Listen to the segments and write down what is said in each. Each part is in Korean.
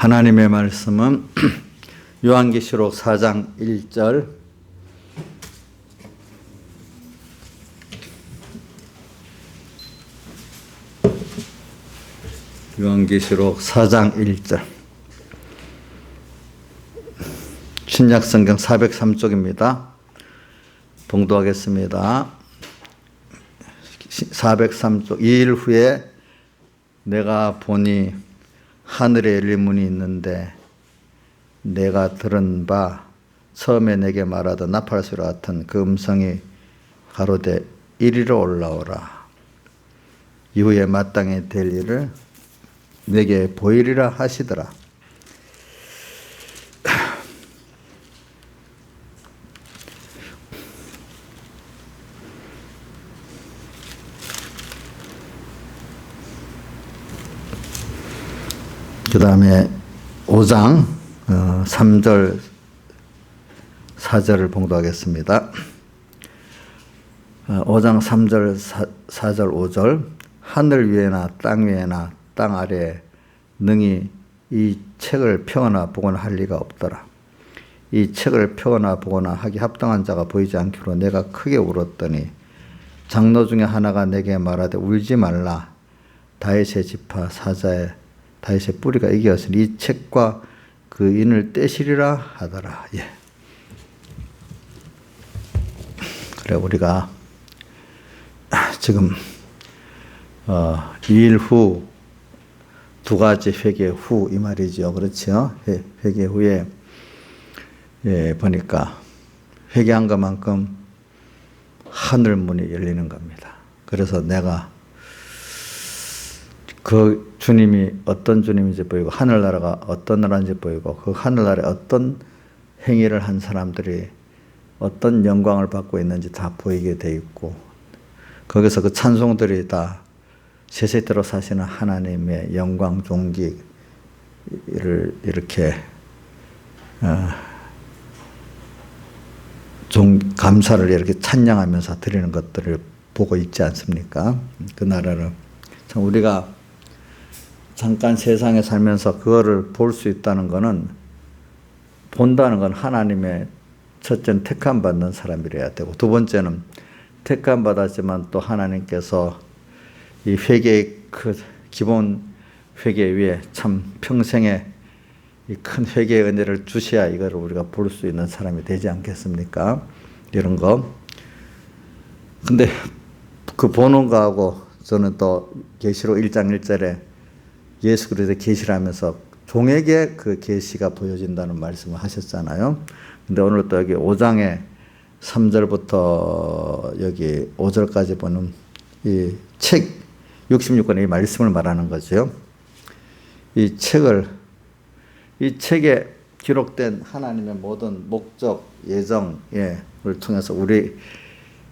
하나님의 말씀은 요한계시록 4장 1절 요한계시록 4장 1절 신약성경 403쪽입니다. 봉독하겠습니다. 403쪽 2일 후에 내가 보니 하늘에 열린 문이 있는데 내가 들은 바 처음에 내게 말하던 나팔소리 같은 그 음성이 가로되 이리로 올라오라. 이후에 마땅히 될 일을 내게 보이리라 하시더라. 그 다음에 5장 3절 4절을 봉독하겠습니다. 5장 3절 4절 5절 하늘 위에나 땅 위에나 땅 아래에 능히 이 책을 펴거나 보거나 할 리가 없더라. 이 책을 펴거나 보거나 하기 합당한 자가 보이지 않기로 내가 크게 울었더니 장로 중에 하나가 내게 말하되 울지 말라. 다윗의 지파 사자의 다윗의 뿌리가 이기었으니 이 책과 그 인을 떼시리라 하더라. 예. 그래 우리가 지금 2일 후 두 가지 회개 후 이 말이죠. 그렇죠? 회개 후에 예, 보니까 회개한 것만큼 하늘 문이 열리는 겁니다. 그래서 내가 그 주님이 어떤 주님인지 보이고 하늘나라가 어떤 나라인지 보이고 그 하늘나라에 어떤 행위를 한 사람들이 어떤 영광을 받고 있는지 다 보이게 돼 있고 거기서 그 찬송들이 다 세세대로 사시는 하나님의 영광 존귀를 이렇게 감사를 이렇게 찬양하면서 드리는 것들을 보고 있지 않습니까? 그 나라를 참 우리가 잠깐 세상에 살면서 그거를 볼 수 있다는 것은 본다는 건 하나님의 첫째는 택함 받는 사람이라야 되고 두 번째는 택함 받았지만 또 하나님께서 이 회개의 그 기본 회개 위에 참 평생에 이 큰 회개의 은혜를 주셔야 이거를 우리가 볼 수 있는 사람이 되지 않겠습니까? 이런 거. 근데 그 보는 거하고 저는 또 계시록 1장 1절에 예수 그리스도의 계시를 하면서 종에게 그 계시가 보여진다는 말씀을 하셨잖아요. 근데 오늘 또 여기 5장의 3절부터 여기 5절까지 보는 이 책 66권의 이 말씀을 말하는 거죠. 이 책에 기록된 하나님의 모든 목적, 예정을 통해서 우리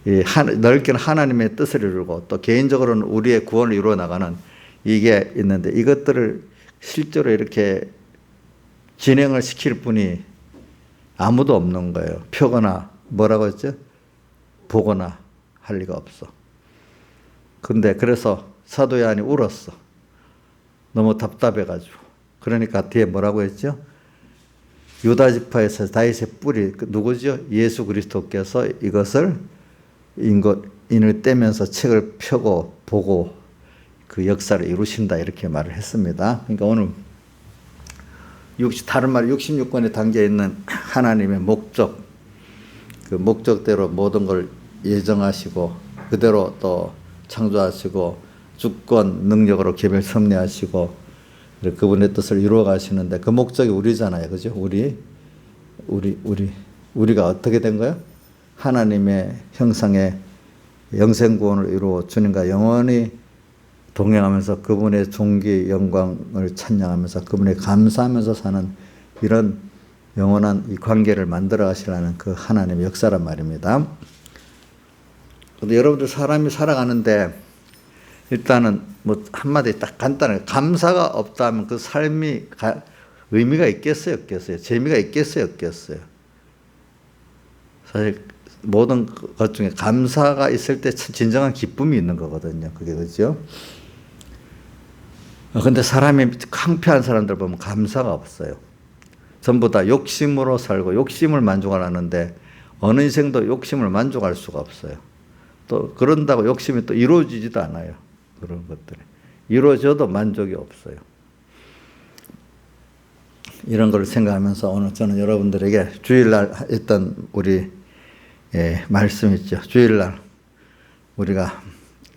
넓게는 하나님의 뜻을 이루고 또 개인적으로는 우리의 구원을 이루어 나가는 이게 있는데 이것들을 실제로 이렇게 진행을 시킬 분이 아무도 없는 거예요. 펴거나 뭐라고 했죠? 보거나 할 리가 없어. 근데 그래서 사도 요한이 울었어. 너무 답답해가지고. 그러니까 뒤에 뭐라고 했죠? 유다 지파에서 다윗의 뿌리 누구죠? 예수 그리스도께서 이것을 인을 떼면서 책을 펴고 보고 그 역사를 이루신다 이렇게 말을 했습니다. 그러니까 오늘 다른 말 66권에 담겨 있는 하나님의 목적, 그 목적대로 모든 걸 예정하시고 그대로 또 창조하시고 주권 능력으로 개별 섭리하시고 그분의 뜻을 이루어 가시는데 그 목적이 우리잖아요. 그죠? 우리가 어떻게 된 거예요? 하나님의 형상의 영생 구원을 이루어 주님과 영원히 동행하면서 그분의 존귀 영광을 찬양하면서 그분에 감사하면서 사는 이런 영원한 이 관계를 만들어 가시려는 그 하나님의 역사란 말입니다. 근데 여러분들 사람이 살아가는데 일단은 뭐 한마디 딱 간단하게 감사가 없다면 그 삶이 의미가 있겠어요, 없겠어요? 재미가 있겠어요, 없겠어요? 사실 모든 것 중에 감사가 있을 때 진정한 기쁨이 있는 거거든요. 그게 그죠? 근데 사람이 황폐한 사람들 보면 감사가 없어요. 전부 다 욕심으로 살고 욕심을 만족하는데 어느 인생도 욕심을 만족할 수가 없어요. 또 그런다고 욕심이 또 이루어지지도 않아요. 그런 것들이. 이루어져도 만족이 없어요. 이런 걸 생각하면서 오늘 저는 여러분들에게 주일날 했던 우리 말씀 있죠. 주일날 우리가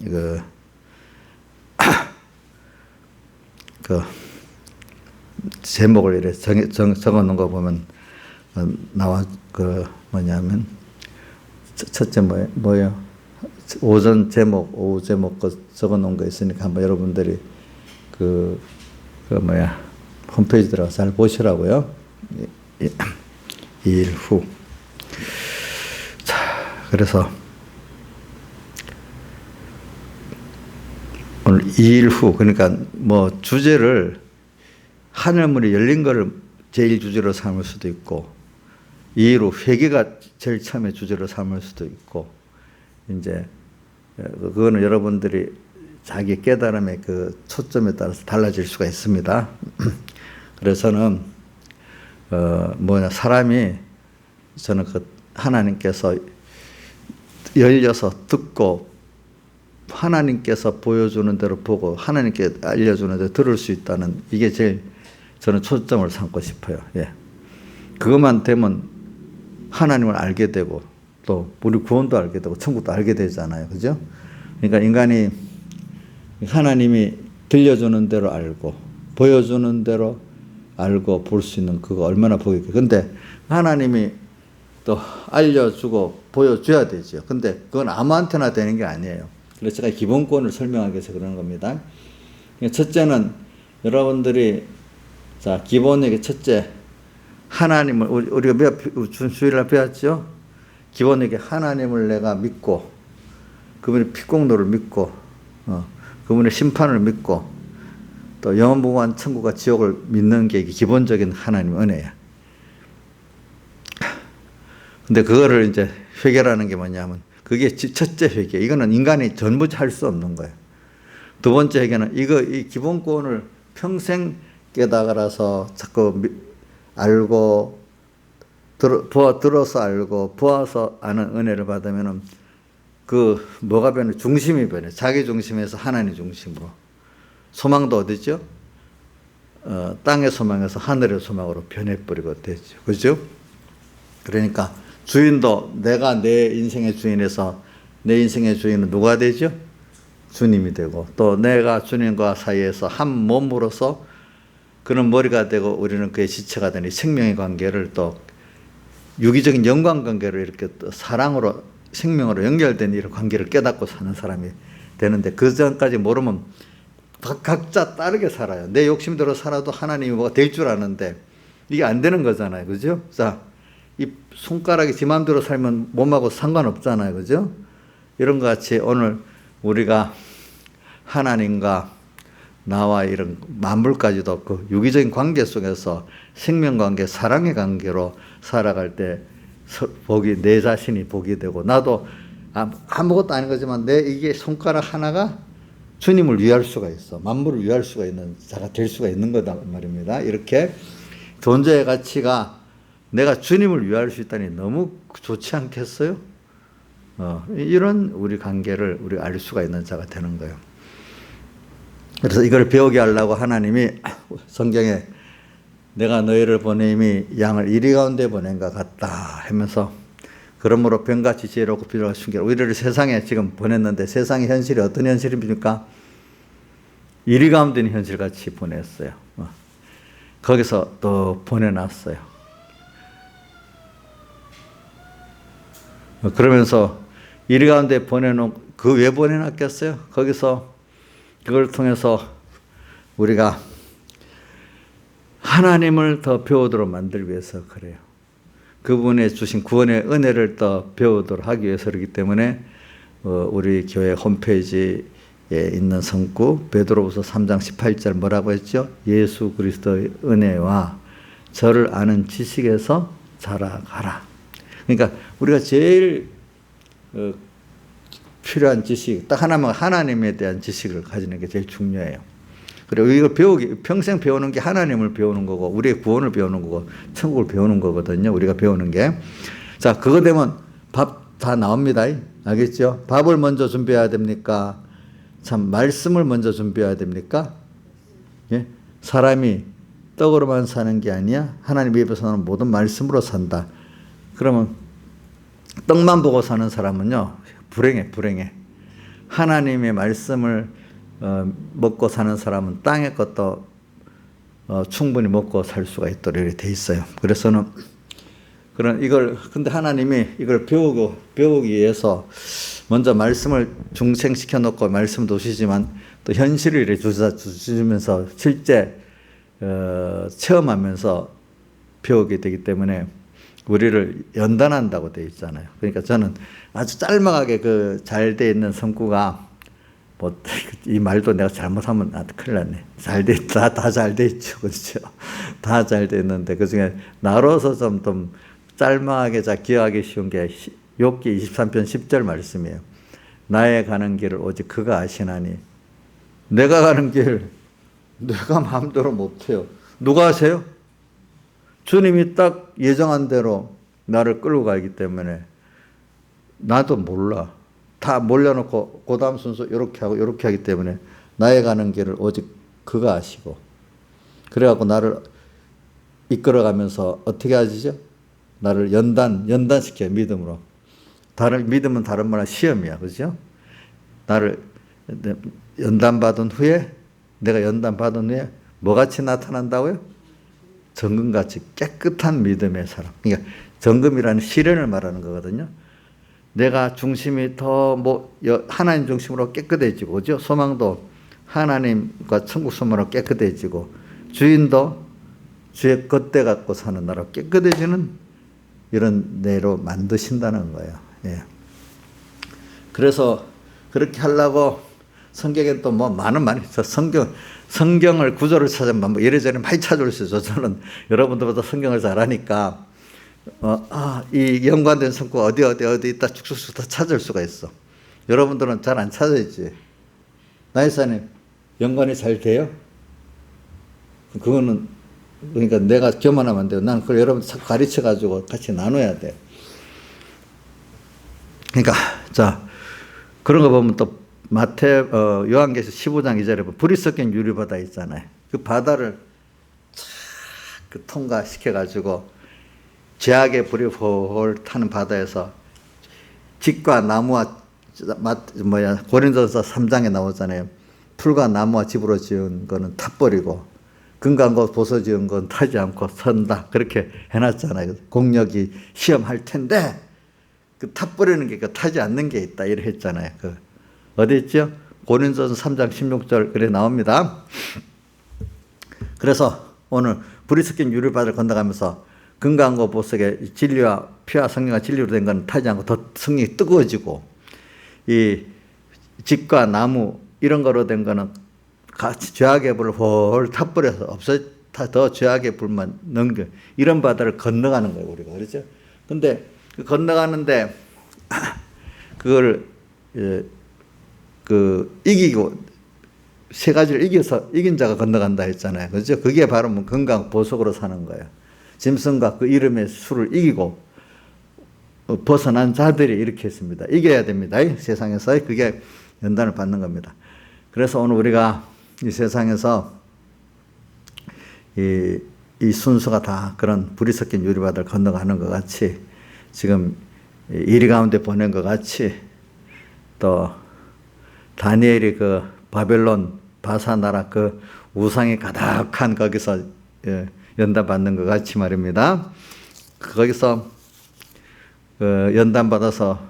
그 제목을 이렇게 적어 놓은 거 보면 나와 뭐냐면 첫째 뭐예요? 오전 제목, 오후 제목 적어 놓은 거 있으니까 한번 여러분들이 홈페이지 들어가서 잘 보시라고요. 2일 후. 자, 그래서 오늘 2일 후, 그러니까 뭐 주제를 하늘문이 열린 거를 제일 주제로 삼을 수도 있고, 2일 후 회개가 제일 처음에 주제로 삼을 수도 있고, 이제 그거는 여러분들이 자기 깨달음의 그 초점에 따라서 달라질 수가 있습니다. 그래서는 사람이 저는 하나님께서 열려서 듣고 하나님께서 보여주는 대로 보고 하나님께 알려주는 대로 들을 수 있다는 이게 제일 저는 초점을 삼고 싶어요. 예. 그것만 되면 하나님을 알게 되고 또 우리 구원도 알게 되고 천국도 알게 되잖아요. 그죠? 그러니까 인간이 하나님이 들려주는 대로 알고 보여주는 대로 알고 볼 수 있는 그거 얼마나 복이 있겠어요. 근데 하나님이 또 알려주고 보여줘야 되죠. 근데 그건 아무한테나 되는 게 아니에요. 그래서 제가 기본권을 설명하기 위해서 그러는 겁니다. 첫째는 여러분들이 기본에게 첫째 하나님을 우리가 주일날 배웠죠. 기본에게 하나님을 내가 믿고 그분의 피공로를 믿고 그분의 심판을 믿고 또 영원무궁한 천국과 지옥을 믿는 게 기본적인 하나님 은혜야. 근데 그거를 이제 회개라는 게 뭐냐면 그게 첫째 회개. 이거는 인간이 전부 할 수 없는 거예요. 두 번째 회개는 이 기본권을 평생 깨달아서 자꾸 알고 들어서 알고 보아서 아는 은혜를 받으면은 뭐가 변해? 중심이 변해. 자기 중심에서 하나님 중심으로. 소망도 어디죠? 땅의 소망에서 하늘의 소망으로 변해버리고 되죠. 그죠? 그러니까 주인도 내가 내 인생의 주인에서 내 인생의 주인은 누가 되죠? 주님이 되고 또 내가 주님과 사이에서 한 몸으로서 그는 머리가 되고 우리는 그의 지체가 되니 생명의 관계를 또 유기적인 연관관계를 이렇게 또 사랑으로 생명으로 연결된 이런 관계를 깨닫고 사는 사람이 되는데 그 전까지 모르면 각자 다르게 살아요. 내 욕심대로 살아도 하나님이 뭐가 될 줄 아는데 이게 안 되는 거잖아요. 그죠? 자, 이 손가락이 지 마음대로 살면 몸하고 상관없잖아요. 그죠? 이런 것 같이 오늘 우리가 하나님과 나와 이런 만물까지도 그 유기적인 관계 속에서 생명관계, 사랑의 관계로 살아갈 때 복이 내 자신이 복이 되고 나도 아무것도 아닌 거지만 내 이게 손가락 하나가 주님을 위할 수가 있어. 만물을 위할 수가 있는 자가 될 수가 있는 거다 말입니다. 이렇게 존재의 가치가 내가 주님을 위할 수 있다니 너무 좋지 않겠어요? 이런 우리 관계를 우리가 알 수가 있는 자가 되는 거예요. 그래서 이걸 배우게 하려고 하나님이 성경에 내가 너희를 보내임이 양을 이리 가운데 보낸 것 같다 하면서 그러므로 병같이 지혜롭고 비로가 숨기라. 우리를 세상에 지금 보냈는데 세상의 현실이 어떤 현실입니까? 이리 가운데 있는 현실같이 보냈어요. 거기서 또 보내놨어요. 그러면서 이리 가운데 보내놓은 그 왜 보내놨겠어요? 거기서 그걸 통해서 우리가 하나님을 더 배우도록 만들기 위해서 그래요. 그분의 주신 구원의 은혜를 더 배우도록 하기 위해서 그렇기 때문에 우리 교회 홈페이지에 있는 성구 베드로후서 3장 18절 뭐라고 했죠? 예수 그리스도의 은혜와 저를 아는 지식에서 자라가라. 그러니까 우리가 제일 필요한 지식 딱 하나만 하나님에 대한 지식을 가지는 게 제일 중요해요. 그리고 이걸 평생 배우는 게 하나님을 배우는 거고, 우리의 구원을 배우는 거고, 천국을 배우는 거거든요. 우리가 배우는 게. 자, 그거 되면 밥 다 나옵니다. 알겠죠? 밥을 먼저 준비해야 됩니까? 참, 말씀을 먼저 준비해야 됩니까? 예? 사람이 떡으로만 사는 게 아니야. 하나님 입에서는 모든 말씀으로 산다. 그러면 떡만 보고 사는 사람은요, 불행해. 하나님의 말씀을 먹고 사는 사람은 땅의 것도 충분히 먹고 살 수가 있도록 이렇게 돼 있어요. 그래서는 근데 하나님이 이걸 배우기 위해서 먼저 말씀을 중생시켜 놓고 말씀도 주시지만 또 현실을 이렇게 주시면서 실제 체험하면서 배우게 되기 때문에 우리를 연단한다고 되어 있잖아요. 그러니까 저는 아주 짤막하게 잘 돼 있는 성구가 이 말도 내가 잘못하면 큰일 났네. 다 잘 돼 있죠. 그렇죠. 다 잘 돼 있는데 그 중에 나로서 좀 짤막하게 기억하기 쉬운 게 욥기 23편 10절 말씀이에요. 나의 가는 길을 오직 그가 아시나니. 내가 가는 길 내가 마음대로 못해요. 누가 아세요? 주님이 딱 예정한 대로 나를 끌고 가기 때문에 나도 몰라. 다 몰려놓고 그 다음 순서 이렇게 하고 이렇게 하기 때문에 나의 가는 길을 오직 그가 아시고, 그래갖고 나를 이끌어가면서 어떻게 하시죠? 나를 연단시켜요. 믿음으로. 믿음은 다른 말은 시험이야. 그죠? 나를 연단받은 후에, 내가 연단받은 후에 뭐같이 나타난다고요? 정금같이 깨끗한 믿음의 사람. 그러니까 정금이라는 시련을 말하는 거거든요. 내가 중심이 하나님 중심으로 깨끗해지고, 그죠? 소망도 하나님과 천국 소망으로 깨끗해지고, 주인도 주의 것대 갖고 사는 나라 깨끗해지는 이런 내로 만드신다는 거예요. 예. 그래서 그렇게 하려고 성경에 또 많은 말이 있어. 성경을 구조를 찾으면 이래저래 많이 찾을 수 있어요. 저는 여러분들보다 성경을 잘 아니까 이 연관된 성구 어디 있다 쭉쭉쭉 다 찾을 수가 있어. 여러분들은 잘 안 찾아야지. 나이사님 연관이 잘 돼요? 그거는 그러니까 내가 교만하면 안 돼요. 난 그걸 여러분 가르쳐 가지고 같이 나눠야 돼. 그러니까 자, 그런 거 보면 또 요한계시록 15장 2절에 보면 불이 섞인 유리바다 있잖아요. 그 바다를 통과시켜 가지고 죄악의 불이 홀 타는 바다에서 집과 나무와 고린도서 3장에 나오잖아요. 풀과 나무와 집으로 지은 거는 타버리고 금강고 보서 지은 건 타지 않고 선다. 그렇게 해놨잖아요. 공력이 시험할 텐데 타버리는 게 타지 않는 게 있다. 이렇게 했잖아요. 어디 있죠? 고린도서 3장 16절 그래 나옵니다. 그래서 오늘 불이 섞인 유리바다를 건너가면서 금강고 보석에 진리와 피와 성령과 진리로 된 건 타지 않고 더 성령이 뜨거워지고, 이 집과 나무 이런 거로 된 거는 같이 죄악의 불을 홀 타버려서 더 죄악의 불만 넘겨, 이런 바다를 건너가는 거예요, 우리가. 그렇죠? 근데 건너가는데 그걸 이기고 세 가지를 이긴 자가 건너간다 했잖아요. 그렇죠? 그게 바로 건강 보석으로 사는 거예요. 짐승과 그 이름의 수를 이기고 벗어난 자들이 이렇게 했습니다. 이겨야 됩니다. 세상에서 그게 연단을 받는 겁니다. 그래서 오늘 우리가 이 세상에서 이 순서가 다 그런 불이 섞인 유리바다를 건너가는 것 같이, 지금 이리 가운데 보낸 것 같이, 또 다니엘이 바벨론 바사 나라 우상이 가득한 거기서 연단받는 것 같이 말입니다. 거기서 연단받아서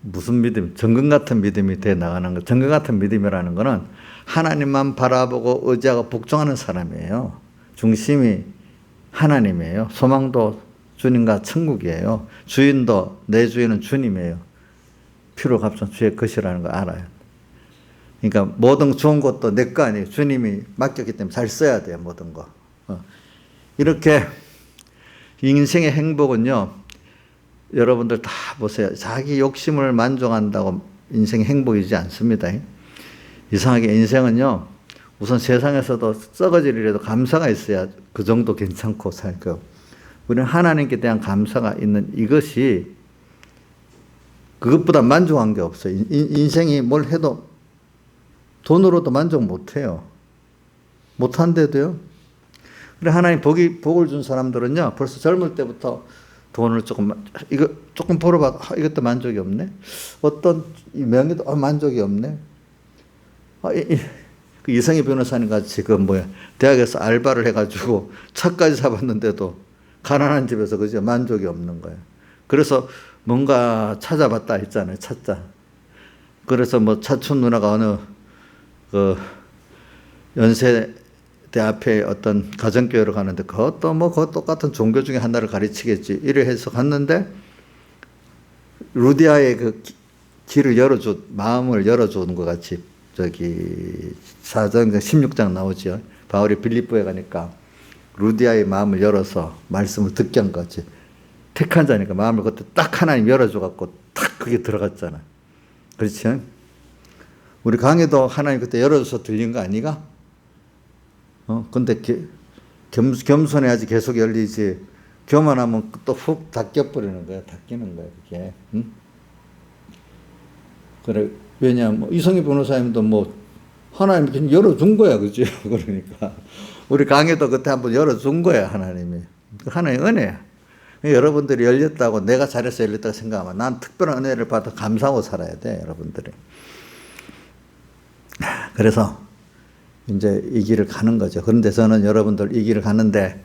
무슨 믿음? 정금 같은 믿음이 돼 나가는 거. 정금 같은 믿음이라는 거는 하나님만 바라보고 의지하고 복종하는 사람이에요. 중심이 하나님이에요. 소망도 주님과 천국이에요. 주인도, 내 주인은 주님이에요. 피로 값은 주의 것이라는 걸 알아요. 그러니까 모든 좋은 것도 내 거 아니에요. 주님이 맡겼기 때문에 잘 써야 돼요. 모든 거. 이렇게 인생의 행복은요, 여러분들 다 보세요. 자기 욕심을 만족한다고 인생의 행복이지 않습니다. 이상하게 인생은요, 우선 세상에서도 썩어질 일에도 감사가 있어야 그 정도 괜찮고 살고, 우리는 하나님께 대한 감사가 있는 이것이 그것보다 만족한 게 없어요. 인생이 뭘 해도 돈으로도 만족 못 해요. 못한데도요. 그래, 하나님 복을 준 사람들은요, 벌써 젊을 때부터 돈을 이거 조금 벌어봐. 이것도 만족이 없네. 어떤 명예도 만족이 없네. 그 이성희 변호사님 같이 대학에서 알바를 해가지고 차까지 잡았는데도 가난한 집에서 그죠? 만족이 없는 거예요. 그래서 뭔가 찾아봤다 했잖아요. 찾자. 그래서 차춘 누나가 어느 연세대 앞에 어떤 가정교회로 가는데 그것도 그것 똑같은 종교 중에 하나를 가르치겠지. 이래 해서 갔는데 루디아의 그 길을 마음을 열어주는 것 같이 사도행전 16장 나오죠. 바울이 빌립보에 가니까 루디아의 마음을 열어서 말씀을 듣게 한 거지. 택한 자니까 마음을 그때 딱 하나님 열어줘갖고 딱 그게 들어갔잖아. 그렇지? 우리 강의도 하나님 그때 열어줘서 들린 거 아니가? 근데 겸손해야지 계속 열리지. 교만하면 또 훅 닫혀버리는 거야. 닫히는 거야, 그게. 응? 그래. 왜냐하면 이성희 변호사님도 하나님이 그냥 열어준 거야, 그죠? 그러니까. 우리 강의도 그때 한번 열어준 거야, 하나님이. 하나님의 은혜야. 여러분들이 열렸다고 내가 잘해서 열렸다고 생각하면 난 특별한 은혜를 받아 감사하고 살아야 돼, 여러분들이. 그래서 이제 이 길을 가는 거죠. 그런데 저는 여러분들 이 길을 가는데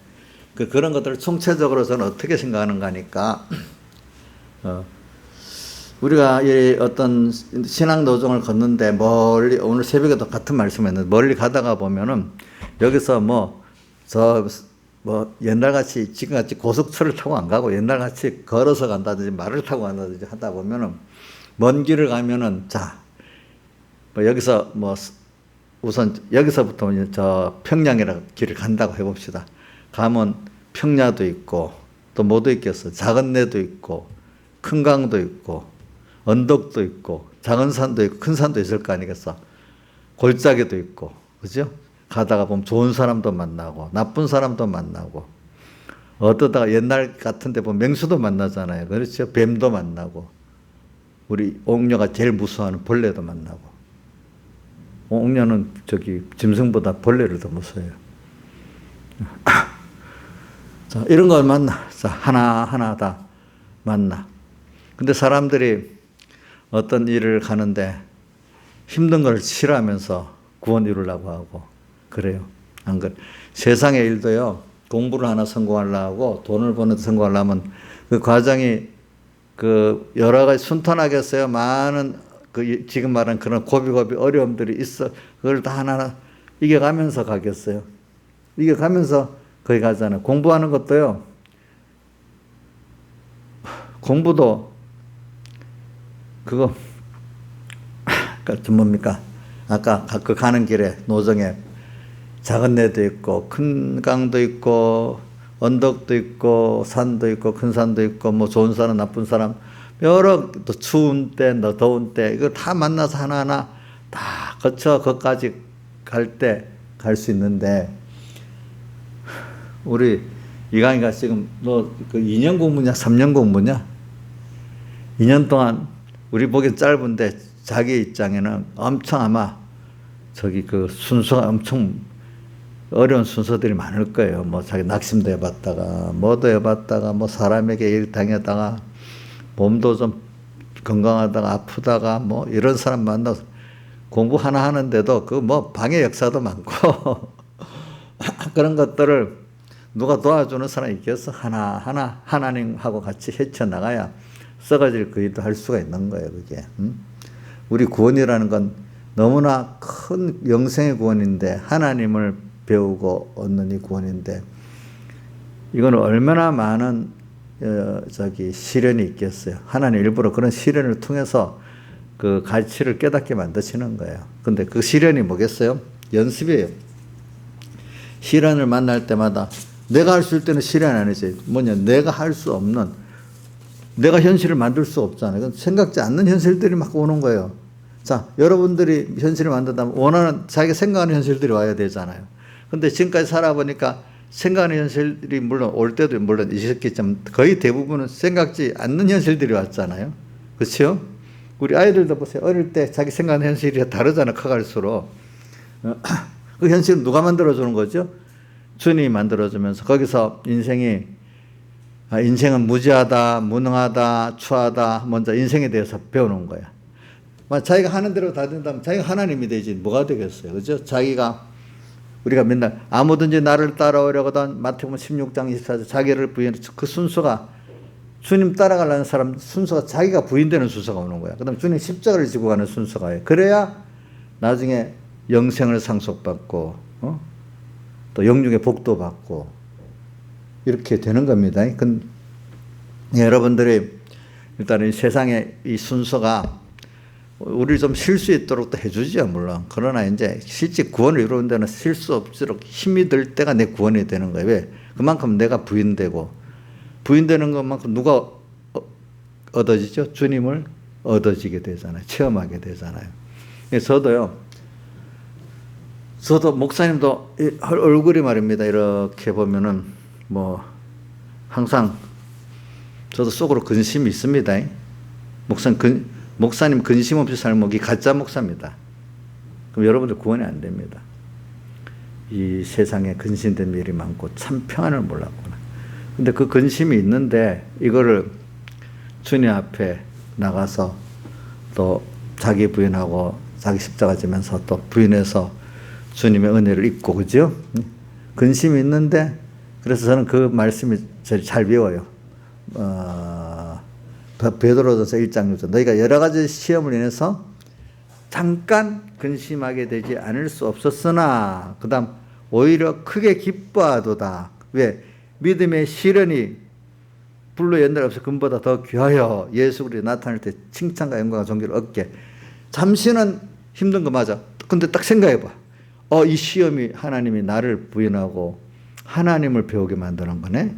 그런 것들을 총체적으로 저는 어떻게 생각하는가 하니까 우리가 이 어떤 신앙 노정을 걷는데 멀리, 오늘 새벽에도 같은 말씀했는데 멀리 가다가 보면은 여기서 옛날같이 지금같이 고속철을 타고 안 가고 옛날같이 걸어서 간다든지 말을 타고 간다든지 하다 보면은 먼 길을 가면은 여기서 우선 여기서부터 저 평양이라는 길을 간다고 해봅시다. 가면 평야도 있고 또 뭐도 있겠어. 작은 내도 있고 큰 강도 있고 언덕도 있고 작은 산도 있고 큰 산도 있을 거 아니겠어. 골짜기도 있고, 그죠? 가다가 보면 좋은 사람도 만나고 나쁜 사람도 만나고 어떠다가 옛날 같은데 보면 맹수도 만나잖아요. 그렇죠? 뱀도 만나고 우리 옥녀가 제일 무서워하는 벌레도 만나고. 옥녀는 짐승보다 벌레를 더 무서워해요. 자, 이런 걸 만나. 자, 하나하나 다 만나. 근데 사람들이 어떤 일을 가는데 힘든 걸 싫어하면서 구원 이루려고 하고 그래요. 안 그래? 세상의 일도요. 공부를 하나 성공하려고 돈을 버는 데 성공하려면 그 과정이 여러 가지 순탄하겠어요. 많은 지금 말한 그런 고비고비 어려움들이 있어. 그걸 다 하나하나 이겨가면서 가겠어요. 이겨가면서 거기 가잖아요. 공부하는 것도요. 공부도 뭡니까? 아까 가는 길에 노정에 작은 데도 있고 큰 강도 있고 언덕도 있고 산도 있고 큰 산도 있고 좋은 사람 나쁜 사람 여러 또 추운 때 더운 때 이거 다 만나서 하나하나 다 거쳐 거기까지 갈 때 갈 수 있는데 우리 이강이가 지금 너 2년 공부냐 3년 공부냐 2년 우리 보기 짧은데 자기 입장에는 엄청 아마 순서가 엄청 어려운 순서들이 많을 거예요. 자기 낙심도 해봤다가 뭐도 해봤다가 사람에게 일 당하다가 몸도 좀 건강하다가 아프다가 이런 사람 만나서 공부 하나 하는데도 방해 역사도 많고 그런 것들을 누가 도와주는 사람이 있겠어? 하나하나 하나님하고 같이 헤쳐나가야 썩어질 그 일도 할 수가 있는 거예요, 그게. 우리 구원이라는 건 너무나 큰 영생의 구원인데 하나님을 배우고 얻는 이 구원인데 이거는 얼마나 많은 시련이 있겠어요. 하나님 일부러 그런 시련을 통해서 그 가치를 깨닫게 만드시는 거예요. 근데 그 시련이 뭐겠어요? 연습이에요. 시련을 만날 때마다 내가 할 수 있을 때는 시련이 아니지. 내가 할 수 없는 내가 현실을 만들 수 없잖아요. 생각지 않는 현실들이 막 오는 거예요. 자, 여러분들이 현실을 만든다면 원하는 자기가 생각하는 현실들이 와야 되잖아요. 근데 지금까지 살아보니까 생각하는 현실이 물론 올 때도 물론 있었겠지만 거의 대부분은 생각지 않는 현실들이 왔잖아요. 그렇죠? 우리 아이들도 보세요. 어릴 때 자기 생각하는 현실이 다르잖아, 커갈수록. 그 현실은 누가 만들어주는 거죠? 주님이 만들어주면서 거기서 인생은 무지하다, 무능하다, 추하다, 먼저 인생에 대해서 배우는 거야. 자기가 하는 대로 다 된다면 자기가 하나님이 되지 뭐가 되겠어요. 그죠? 우리가 맨날 아무든지 나를 따라오려거든 마태복음 16장 24절 자기를 부인하는 그 순서가 주님 따라가려는 사람 순서가 자기가 부인되는 순서가 오는 거야. 그 다음에 주님 십자가를 지고 가는 순서가 해. 그래야 나중에 영생을 상속받고 또 영육의 복도 받고 이렇게 되는 겁니다. 여러분들이 일단 이 세상의 이 순서가 우리 좀 쉴 수 있도록 또 해주죠, 물론. 그러나 이제 실제 구원을 이루는 데는 쉴 수 없도록 힘이 들 때가 내 구원이 되는 거예요. 왜? 그만큼 내가 부인되는 것만큼 누가 얻어지죠? 주님을 얻어지게 되잖아요. 체험하게 되잖아요. 저도 목사님도 얼굴이 말입니다. 이렇게 보면은 항상 저도 속으로 근심이 있습니다. 목사님 근심 없이 살면 가짜 목사입니다. 그럼 여러분들 구원이 안 됩니다. 이 세상에 근심된 일이 많고 참 평안을 몰랐구나. 근데 그 근심이 있는데 이거를 주님 앞에 나가서 또 자기 부인하고 자기 십자가 지면서 또 부인해서 주님의 은혜를 입고, 그죠? 근심이 있는데 그래서 저는 그 말씀이 제일 잘 배워요. 베드로전서 1장 6절 너희가 여러 가지 시험을 인해서 잠깐 근심하게 되지 않을 수 없었으나 그 다음 오히려 크게 기뻐하도다. 왜? 믿음의 시련이 불로 연달 없어 금보다 더 귀하여 예수 그리스도 나타날 때 칭찬과 영광과 존귀를 얻게. 잠시는 힘든 거 맞아. 근데 딱 생각해봐. 이 시험이 하나님이 나를 부인하고 하나님을 배우게 만드는 거네.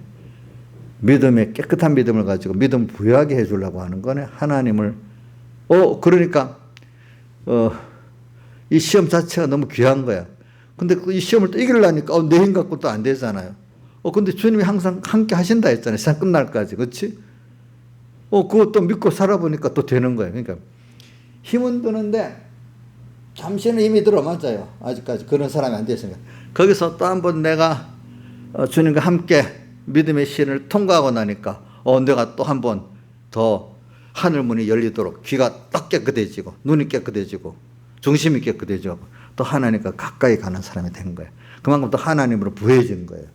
깨끗한 믿음을 가지고 믿음을 부여하게 해주려고 하는 거네. 하나님을. 그러니까, 이 시험 자체가 너무 귀한 거야. 근데 이 시험을 또 이기려니까, 내 힘 갖고 또 안 되잖아요. 근데 주님이 항상 함께 하신다 했잖아요. 세상 끝날까지. 그렇지? 그것도 믿고 살아보니까 또 되는 거예요. 그러니까, 힘은 드는데, 잠시는 힘이 들어, 맞아요. 아직까지 그런 사람이 안 됐으니까. 거기서 또 한번 내가 주님과 함께 믿음의 시련을 통과하고 나니까 내가 또 한 번 더 하늘문이 열리도록 귀가 딱 깨끗해지고 눈이 깨끗해지고 중심이 깨끗해지고 또 하나님과 가까이 가는 사람이 된 거예요. 그만큼 또 하나님으로 부해진 거예요.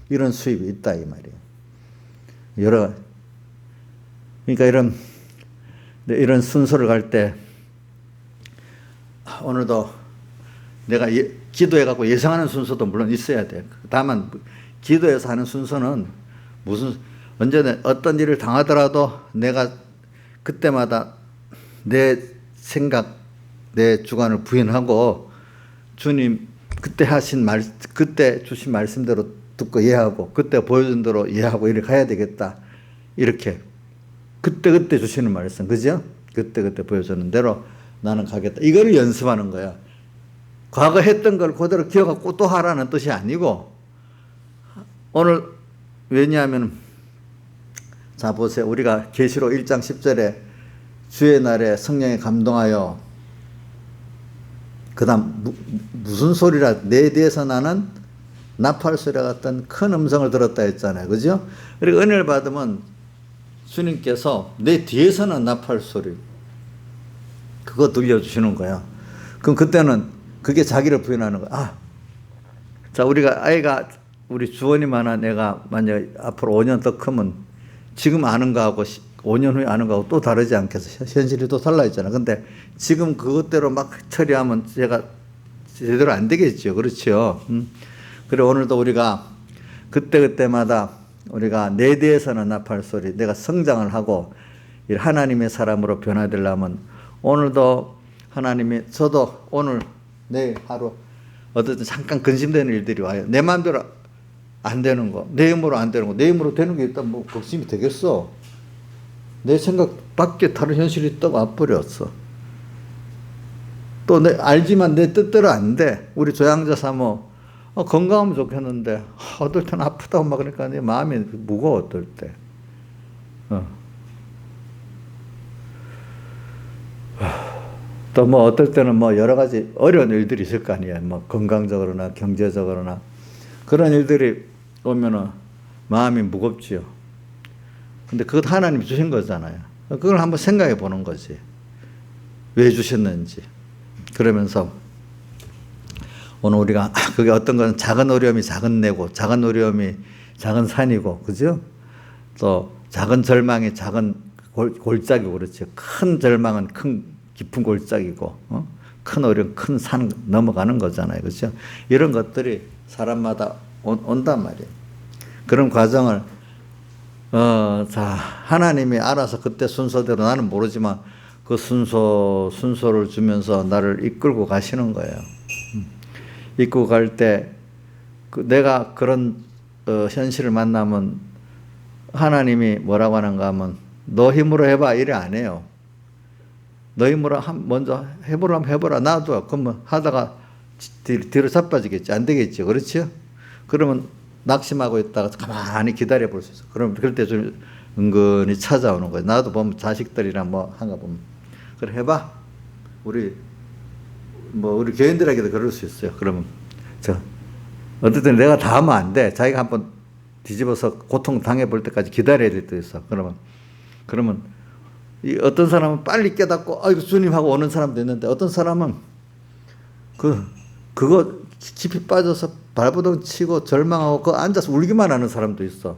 이런 수입이 있다 이 말이에요. 그러니까 이런 순서를 갈 때 오늘도 내가 기도해갖고 예상하는 순서도 물론 있어야 돼. 다만 기도해서 하는 순서는 언제든 어떤 일을 당하더라도 내가 그때마다 내 생각, 내 주관을 부인하고 주님 그때 주신 말씀대로 듣고 이해하고 그때 보여준 대로 이해하고 이렇게 가야 되겠다. 이렇게 그때 주시는 말씀, 그죠? 그때 보여주는 대로 나는 가겠다. 이거를 연습하는 거야. 과거 했던 걸 그대로 기억하고 또 하라는 뜻이 아니고 오늘 왜냐하면 자 보세요. 우리가 계시록 1장 10절에 주의 날에 성령에 감동하여 그 다음 무슨 소리라 내 뒤에서 나는 나팔 소리 같은 큰 음성을 들었다 했잖아요. 그죠? 그리고 은혜를 받으면 주님께서 내 뒤에서는 나팔 소리 그거 들려주시는 거야. 그럼 그때는 그게 자기를 부인하는 거야. 자 우리 주원이만한 애가 만약 앞으로 5년 더 크면 지금 아는 거하고 5년 후에 아는 거하고 또 다르지 않겠어? 현실이 또 달라있잖아. 근데 지금 그것대로 막 처리하면 제가 제대로 안 되겠죠. 그렇죠. 그래 오늘도 우리가 그때마다 우리가 내 뒤에서는 나팔 소리 내가 성장을 하고 하나님의 사람으로 변화되려면 오늘도 하나님이 저도 오늘 내일 하루 어쨌든 잠깐 근심되는 일들이 와요. 내 마음대로 안 되는 거, 내 힘으로 안 되는 거, 내 힘으로 되는 게 일단 뭐 걱심이 되겠어. 내 생각 밖에 다른 현실이 딱 와버렸어. 또 알지만 내 뜻대로 안 돼. 우리 조양자 사모 건강하면 좋겠는데 어떨 때는 아프다고 막 그러니까 내 마음이 무거워 어떨 때. 또 뭐 어떨 때는 뭐 여러 가지 어려운 일들이 있을 거 아니에요. 뭐 건강적으로나 경제적으로나 그런 일들이 오면은 마음이 무겁지요. 근데 그것 하나님이 주신 거잖아요. 그걸 한번 생각해 보는 거지. 왜 주셨는지. 그러면서 오늘 우리가 그게 어떤 건 작은 어려움이 작은 내고 작은 어려움이 작은 산이고 그죠? 또 작은 절망이 작은 골짜기고 그렇지. 큰 절망은 큰 깊은 골짜기고 큰 어려움 큰 산 넘어가는 거잖아요. 그렇죠? 이런 것들이 사람마다 온단 말이에요. 그런 과정을 자 하나님이 알아서 그때 순서대로 나는 모르지만 그 순서를 주면서 나를 이끌고 가시는 거예요. 이끌고 갈 때 내가 그런 현실을 만나면 하나님이 뭐라고 하는가 하면 너 힘으로 해봐 이래 안 해요. 너 힘으로 먼저 해보라면 해보라 놔둬. 그러면 하다가 뒤로 자빠지겠지. 안 되겠지. 그렇죠? 그러면 낙심하고 있다가 가만히 기다려 볼 수 있어. 그럼 그럴 때 좀 은근히 찾아오는 거예요. 나도 보면 자식들이랑 뭐 한가 보면 그래 해봐. 우리 교인들에게도 그럴 수 있어요. 그러면 어쨌든 내가 다 하면 안 돼. 자기가 한번 뒤집어서 고통 당해볼 때까지 기다려야 될 때 있어. 그러면 어떤 사람은 빨리 깨닫고 아이고 주님하고 오는 사람도 있는데 어떤 사람은 그거 깊이 빠져서 발버둥 치고 절망하고 그 앉아서 울기만 하는 사람도 있어.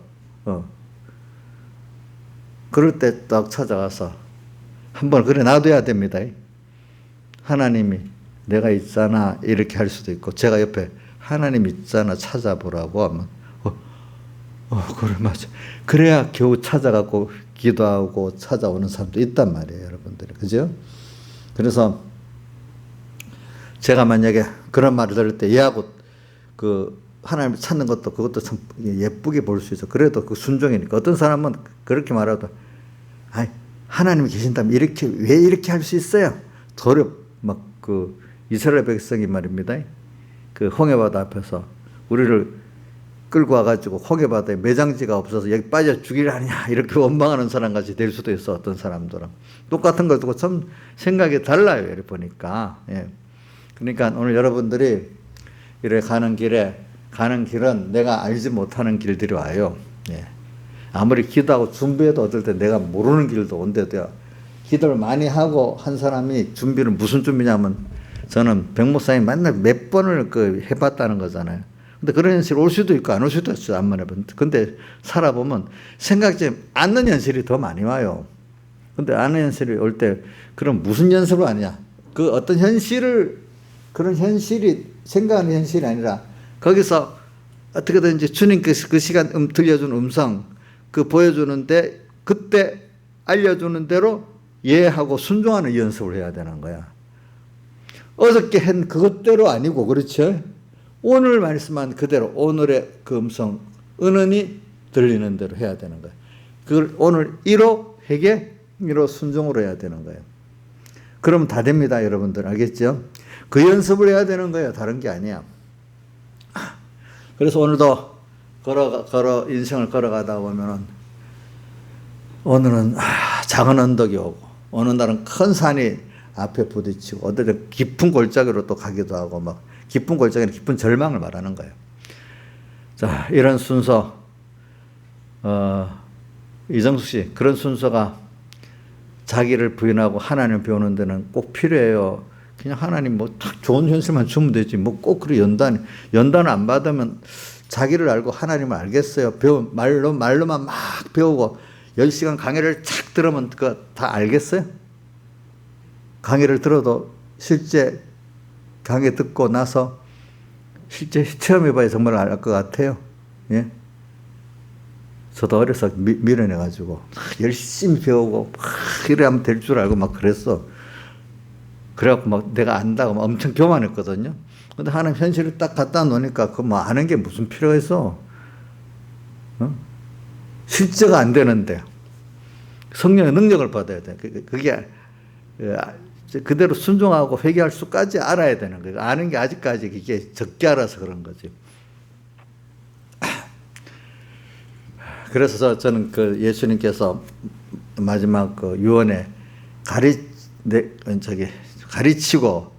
그럴 때 딱 찾아가서 한번 그래 놔둬야 됩니다. 하나님이 내가 있잖아 이렇게 할 수도 있고 제가 옆에 하나님 있잖아 찾아보라고 하면 그래 맞아. 그래야 겨우 찾아가고 기도하고 찾아오는 사람도 있단 말이에요, 여러분들이. 그죠? 그래서 제가 만약에 그런 말을 들을 때 얘하고 하나님을 찾는 것도 그것도 참 예쁘게 볼 수 있어. 그래도 그 순종이니까. 어떤 사람은 그렇게 말하도 하나님이 계신다면 왜 이렇게 할 수 있어요? 이스라엘 백성이 말입니다. 그 홍해바다 앞에서 우리를 끌고 와가지고 홍해바다에 매장지가 없어서 여기 빠져 죽이려 하냐 이렇게 원망하는 사람같이 될 수도 있어. 어떤 사람들은 똑같은 걸 두고 참 생각이 달라요. 이렇게 보니까. 예. 그러니까 오늘 여러분들이 이래 가는 길은 내가 알지 못하는 길들이 와요. 예. 아무리 기도하고 준비해도 어떨 때 내가 모르는 길도 온대도요. 기도를 많이 하고 한 사람이 준비는 무슨 준비냐면 저는 백 목사님 만나 몇 번을 해봤다는 거잖아요. 근데 그런 현실 올 수도 있고 안 올 수도 있어요. 안 만나면. 근데 살아보면 생각지 않는 현실이 더 많이 와요. 근데 아는 현실이 올 때 그럼 무슨 연습을 하냐? 그 어떤 그런 현실이 생각하는 현실이 아니라 거기서 어떻게든지 주님께서 그 시간 들려준 음성 보여주는데 그때 알려주는 대로 이해하고 순종하는 연습을 해야 되는 거야. 어저께 한 그것대로 아니고 그렇죠? 오늘 말씀한 그대로 오늘의 그 음성 은은히 들리는 대로 해야 되는 거예요. 그걸 오늘 1호 회개 1호 순종으로 해야 되는 거예요. 그러면 다 됩니다. 여러분들 알겠죠? 그 연습을 해야 되는 거예요. 다른 게 아니야. 그래서 오늘도 인생을 걸어가다 보면은 오늘은 작은 언덕이 오고 어느 날은 큰 산이 앞에 부딪히고 어떨 때 깊은 골짜기로 또 가기도 하고 막 깊은 골짜기는 깊은 절망을 말하는 거예요. 자, 이런 순서 이정숙 씨 그런 순서가 자기를 부인하고 하나님을 배우는 데는 꼭 필요해요. 그냥 하나님 좋은 현실만 주면 되지 꼭 그래 연단 안 받으면 자기를 알고 하나님을 알겠어요. 말로만 막 배우고 10시간 강의를 착 들으면 그거 다 알겠어요? 강의를 들어도 실제 강의 듣고 나서 실제 체험해봐야 정말 알 것 같아요. 예? 저도 어려서 밀어내가지고 열심히 배우고 이래 하면 될 줄 알고 막 그랬어. 그래갖고 내가 안다고 엄청 교만했거든요. 근데 하나님 현실을 딱 갖다 놓으니까 아는 게 무슨 필요가 있어? 실제가 안 되는데 성령의 능력을 받아야 돼. 그게 그대로 순종하고 회개할 수까지 알아야 되는 거예요. 아는 게 아직까지 이게 적게 알아서 그런 거지. 그래서 저는 그 예수님께서 마지막 그 유언에 가르치고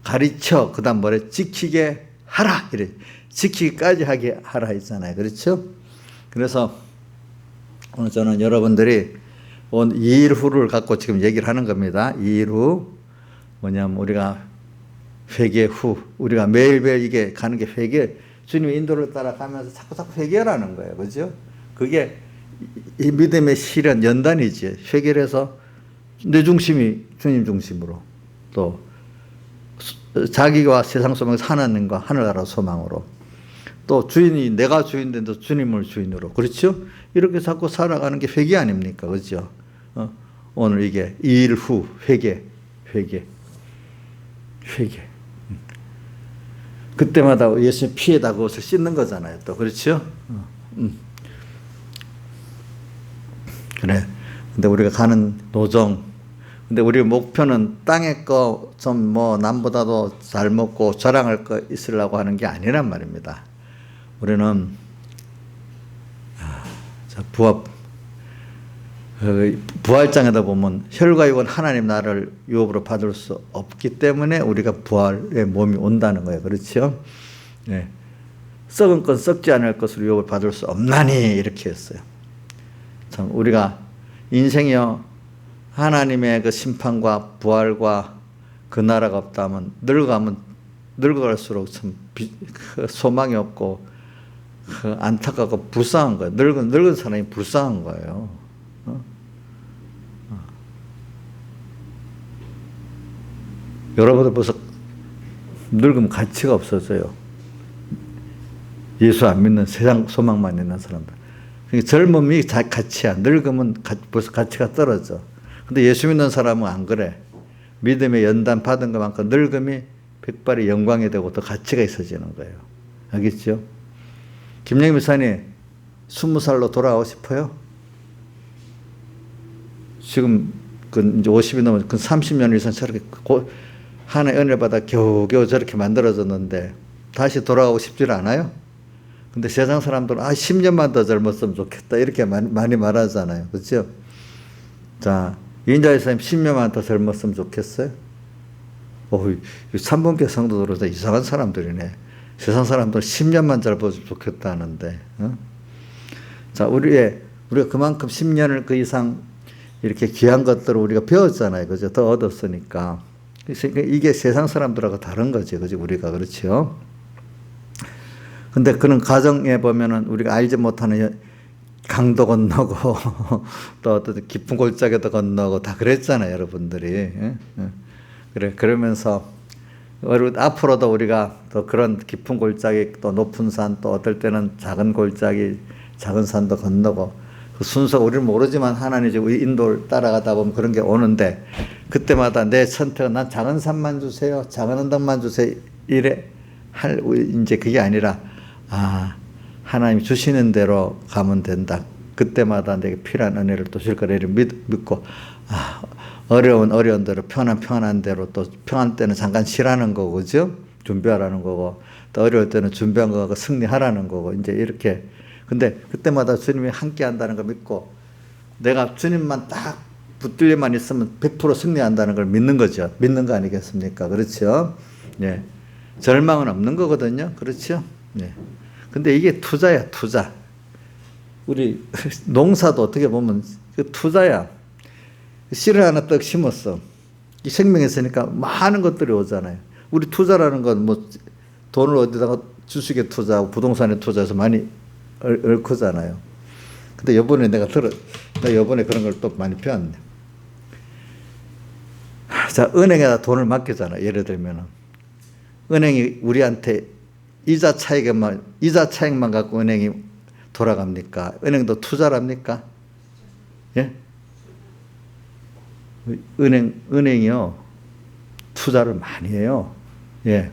가르쳐 그다음 뭐래 지키게 하라 이래 지키기까지 하게 하라 했잖아요. 그렇죠? 그래서 오늘 저는 여러분들이 온 2일 후를 갖고 지금 얘기를 하는 겁니다. 2일 후 뭐냐면 우리가 회개 후 우리가 매일매일 이게 가는 게 회개 주님의 인도를 따라가면서 자꾸 회개하라는 거예요. 그죠? 그게 이 믿음의 실현 연단이지. 회개를 해서 내 중심이 주님 중심으로 또 자기와 세상 소망에서 하나님과 하늘나라 소망으로 또 주인이 내가 주인 된다 주님을 주인으로 그렇죠? 이렇게 자꾸 살아가는 게 회개 아닙니까? 그렇죠? 오늘 이게 2일 후 회개 그때마다 예수님 피에다 그것을 씻는 거잖아요. 또 그렇죠? 그래. 근데 우리가 가는 노정 근데 우리 목표는 땅의 거 좀 뭐 남보다도 잘 먹고 자랑할 거 있으려고 하는 게 아니란 말입니다. 우리는 부활장에다 보면 혈과 육은 하나님 나라를 유업으로 받을 수 없기 때문에 우리가 부활의 몸이 온다는 거예요. 그렇죠? 네. 썩은 건 썩지 않을 것으로 유업을 받을 수 없나니 이렇게 했어요. 참 우리가 인생이요 하나님의 그 심판과 부활과 그 나라가 없다면 늙어갈수록 참 소망이 없고 안타깝고 불쌍한 거예요. 늙은 사람이 불쌍한 거예요. 여러분들 벌써 늙으면 가치가 없어져요. 예수 안 믿는 세상 소망만 있는 사람들. 그러니까 젊음이 가치야. 늙으면 벌써 가치가 떨어져. 근데 예수 믿는 사람은 안 그래. 믿음의 연단 받은 것만큼 늙음이 백발의 영광이 되고 더 가치가 있어지는 거예요. 알겠죠? 김영희 목사님 20살로 돌아가고 싶어요? 지금 이제 50이 넘어서 30년 이상 저렇게 하나의 은혜를 받아 겨우겨우 저렇게 만들어졌는데 다시 돌아가고 싶지 않아요? 근데 세상 사람들은 10년만 더 젊었으면 좋겠다 이렇게 많이 말하잖아요. 그렇죠? 자, 인자의 사님 10년만 더 젊었으면 좋겠어요? 3분교 성도들은 이상한 사람들이네. 세상 사람들은 10년만 젊었으면 좋겠다 하는데. 자, 우리가 그만큼 10년을 그 이상 이렇게 귀한 것들을 우리가 배웠잖아요. 그죠? 더 얻었으니까. 이게 세상 사람들하고 다른 거지. 그죠? 우리가. 그렇죠? 근데 그런 가정에 보면은 우리가 알지 못하는 강도 건너고 또 어떤 깊은 골짜기도 건너고 다 그랬잖아요. 여러분들이. 그래. 그러면서 앞으로도 우리가 또 그런 깊은 골짜기 또 높은 산 또 어떨 때는 작은 골짜기 작은 산도 건너고 그 순서가 우리는 모르지만 하나님이 우리 인도를 따라가다 보면 그런 게 오는데 그때마다 내 선택은 난 작은 산만 주세요. 작은 언덕만 주세요. 이래 이제 그게 아니라 하나님이 주시는 대로 가면 된다. 그때마다 내게 필요한 은혜를 또 줄 거를 믿고 어려운 대로 편한 대로 또 평안 때는 잠깐 쉬라는 거고 그죠? 준비하라는 거고 또 어려울 때는 준비한 거하고 승리하라는 거고 이제 이렇게 근데 그때마다 주님이 함께 한다는 걸 믿고 내가 주님만 딱 붙들려만 있으면 100% 승리한다는 걸 믿는 거죠. 믿는 거 아니겠습니까? 그렇죠? 예. 절망은 없는 거거든요. 그렇죠? 예. 근데 이게 투자야, 투자. 우리 농사도 어떻게 보면 그 투자야. 씨를 하나 떡 심었어. 이 생명이 있으니까 많은 것들이 오잖아요. 우리 투자라는 건 뭐 돈을 어디다가 주식에 투자하고 부동산에 투자해서 많이 얽히잖아요. 근데 요번에 내가 요번에 그런 걸 또 많이 배웠네. 자, 은행에다 돈을 맡기잖아. 예를 들면은. 은행이 우리한테 이자 차익만 갖고 은행이 돌아갑니까? 은행도 투자랍니까? 예? 은행이요. 투자를 많이 해요. 예.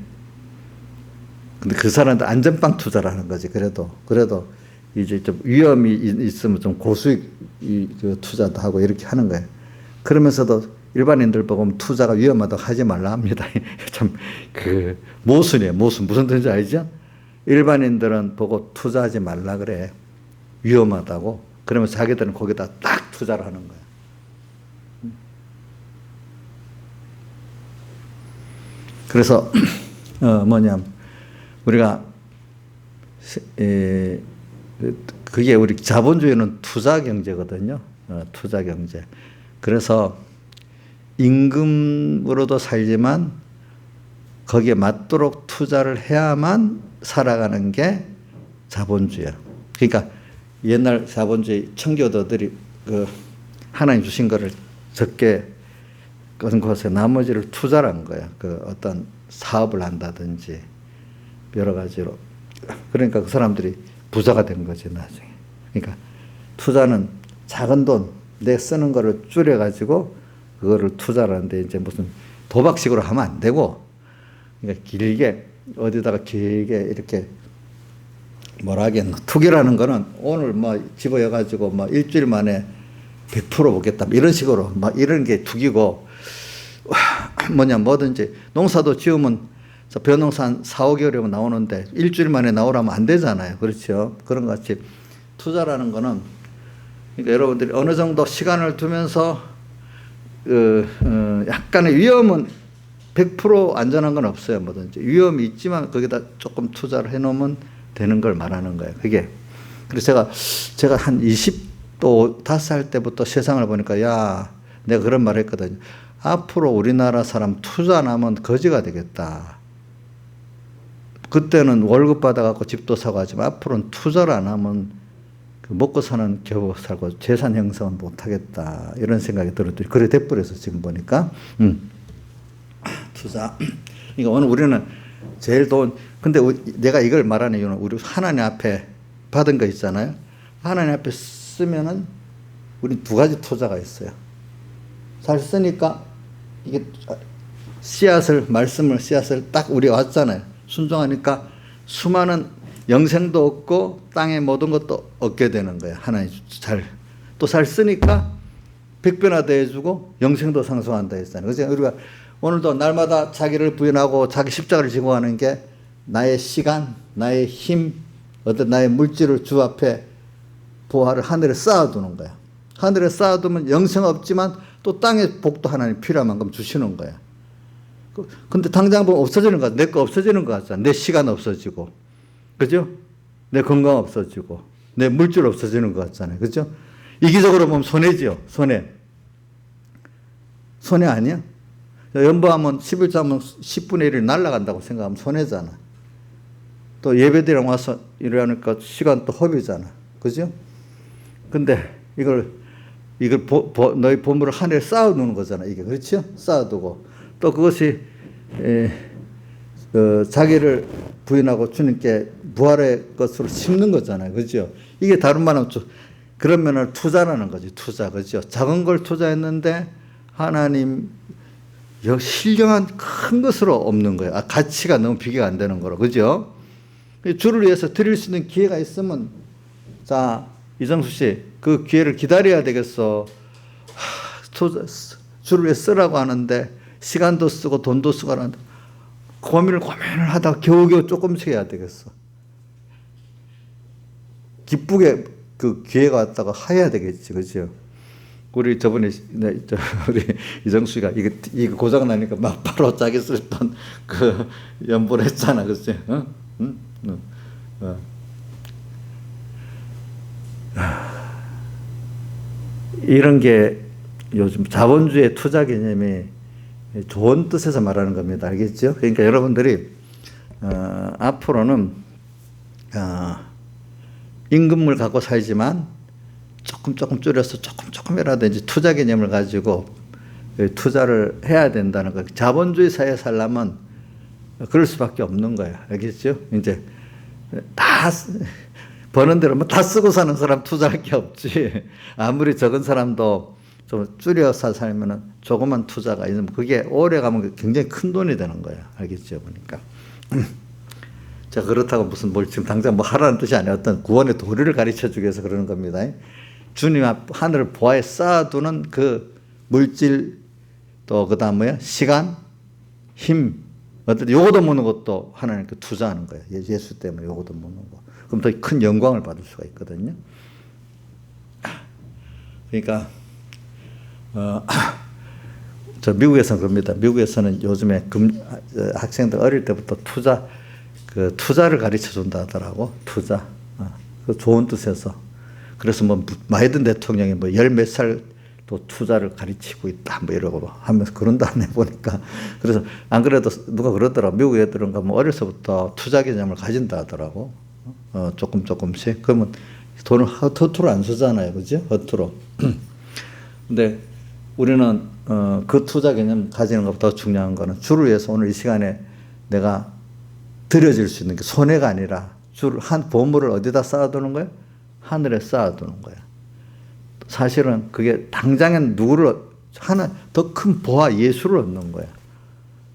근데 그 사람들 안전빵 투자라는 거지. 그래도 이제 좀 위험이 있으면 좀 고수익 투자도 하고 이렇게 하는 거예요. 그러면서도 일반인들 보고 투자가 위험하다고 하지 말라 합니다. 참, 모순이에요, 모순. 무슨 뜻인지 알죠? 일반인들은 보고 투자하지 말라 그래. 위험하다고. 그러면 자기들은 거기다 딱 투자를 하는 거야. 그래서, 우리가, 그게 우리 자본주의는 투자 경제거든요. 투자 경제. 그래서 임금으로도 살지만 거기에 맞도록 투자를 해야만 살아가는 게 자본주의야. 그러니까 옛날 자본주의 청교도들이 하나님 주신 거를 적게 끄는 것에 나머지를 투자를 한 거야. 어떤 사업을 한다든지 여러 가지로. 그러니까 그 사람들이 부자가 된 거지 나중에. 그러니까 투자는 작은 돈, 내 쓰는 거를 줄여가지고 그거를 투자를 하는데 이제 무슨 도박식으로 하면 안 되고, 그러니까 길게 어디다가 길게 이렇게 뭐라 하겠노, 투기라는 거는 오늘 집어여가지고 일주일 만에 100% 오겠다 이런 식으로 이런 게 투기고, 뭐든지 농사도 지으면 벼농사 한 4, 5개월이면 나오는데 일주일 만에 나오라면 안 되잖아요. 그렇죠? 그런 것 같이 투자라는 거는, 그러니까 여러분들이 어느 정도 시간을 두면서 약간의 위험은 100% 안전한 건 없어요. 뭐든지 위험이 있지만 거기다 조금 투자를 해놓으면 되는 걸 말하는 거예요. 그게. 그래서 제가 한 25살 때부터 세상을 보니까, 야, 내가 그런 말 했거든요. 앞으로 우리나라 사람 투자 안 하면 거지가 되겠다. 그때는 월급 받아갖고 집도 사고 하지만 앞으로는 투자를 안 하면 먹고 사는 겨우 살고 재산 형성은 못하겠다. 이런 생각이 들었더니 그래 돼버려서 지금 보니까. 투자. 그러니까 오늘 우리는 제일 근데 내가 이걸 말하는 이유는 우리 하나님 앞에 받은 거 있잖아요. 하나님 앞에 쓰면은 우리 두 가지 투자가 있어요. 잘 쓰니까 이게 말씀을 씨앗을 딱 우리 왔잖아요. 순종하니까 수많은 영생도 얻고 땅의 모든 것도 얻게 되는 거예요. 하나님 또 잘 쓰니까 백변화도 해주고 영생도 상승한다 했잖아요. 그래서 우리가 오늘도 날마다 자기를 부인하고 자기 십자가를 지고 하는 게 나의 시간, 나의 힘, 어떤 나의 물질을 주 앞에 보화를 하늘에 쌓아두는 거야. 하늘에 쌓아두면 영생 없지만 또 땅의 복도 하나님 필요한 만큼 주시는 거야. 근데 당장 보면 없어지는 거 같아. 내 거 없어지는 것 같잖아. 내 시간 없어지고. 그죠? 내 건강 없어지고. 내 물질 없어지는 것 같잖아요. 그죠? 이기적으로 보면 손해지요. 손해 아니야? 연보하면 11조 하면 10분의 1이 날아간다고 생각하면 손해잖아. 또 예배드리러 와서 이러니까 시간 또 허비잖아. 그죠? 근데 이걸 너희 보물을 하늘에 쌓아두는 거잖아. 이게. 그렇죠? 쌓아두고. 또 그것이 자기를 부인하고 주님께 부활의 것으로 심는 거잖아요. 그죠? 이게 다른 말하면 그런 면을 투자라는 거지. 투자. 그죠? 작은 걸 투자했는데 하나님 신령한 큰 것으로 없는 거예요. 가치가 너무 비교가 안 되는 거로. 그죠? 주를 위해서 드릴 수 있는 기회가 있으면, 자, 이정수 씨, 그 기회를 기다려야 되겠어. 주를 위해 쓰라고 하는데 시간도 쓰고 돈도 쓰고 하는데 고민을 하다가 겨우겨우 조금씩 해야 되겠어. 기쁘게 그 기회가 왔다가 해야 되겠지. 그죠? 우리 저번에 우리 이정수가 이거 고장 나니까 막 바로 자기 쓰던 그 연보를 했잖아. 그죠? 이런 게 요즘 자본주의 투자 개념이 좋은 뜻에서 말하는 겁니다. 알겠죠? 그러니까 여러분들이 앞으로는 임금을 갖고 살지만 조금 줄여서 조금이라도 이제 투자 개념을 가지고 투자를 해야 된다는 거. 자본주의 사회에 살려면 그럴 수밖에 없는 거예요. 알겠죠? 이제 다 버는 대로 다 쓰고 사는 사람 투자할 게 없지. 아무리 적은 사람도 좀 줄여서 살면은 조그만 투자가 있으면 그게 오래 가면 굉장히 큰 돈이 되는 거예요. 알겠죠? 보니까. 자, 그렇다고 무슨 뭘 지금 당장 뭐 하라는 뜻이 아니라 어떤 구원의 도리를 가르쳐 주기 위해서 그러는 겁니다. 주님 앞 하늘을 보아에 쌓아두는 그 물질 또 그다음 뭐야? 시간, 힘. 어떤 요거도 묻는 것도 하나님께 투자하는 거예요. 예수 때문에 요거도 묻는 거. 그럼 더 큰 영광을 받을 수가 있거든요. 그러니까 저 미국에서는 그럽니다. 미국에서는 요즘에 학생들 어릴 때부터 투자를 가르쳐 준다 하더라고. 투자. 그 좋은 뜻에서. 그래서 뭐 바이든 대통령이 뭐 열 몇 살 또 투자를 가르치고 있다 뭐 이러고 하면서 그런 다음에 보니까 그래서 안 그래도 누가 그러더라고. 미국 애들은 뭐 어려서부터 투자 개념을 가진다 하더라고. 조금씩. 그러면 돈을 허투루 안 쓰잖아요. 그죠? 허투루. 근데 우리는 그 투자 개념 가지는 것보다 더 중요한 거는 주를 위해서 오늘 이 시간에 내가 드려질 수 있는 게 손해가 아니라 보물을 어디다 쌓아두는 거예요? 하늘에 쌓아두는 거예요. 사실은 그게 당장엔 하나 더 큰 보화 예수를 얻는 거야.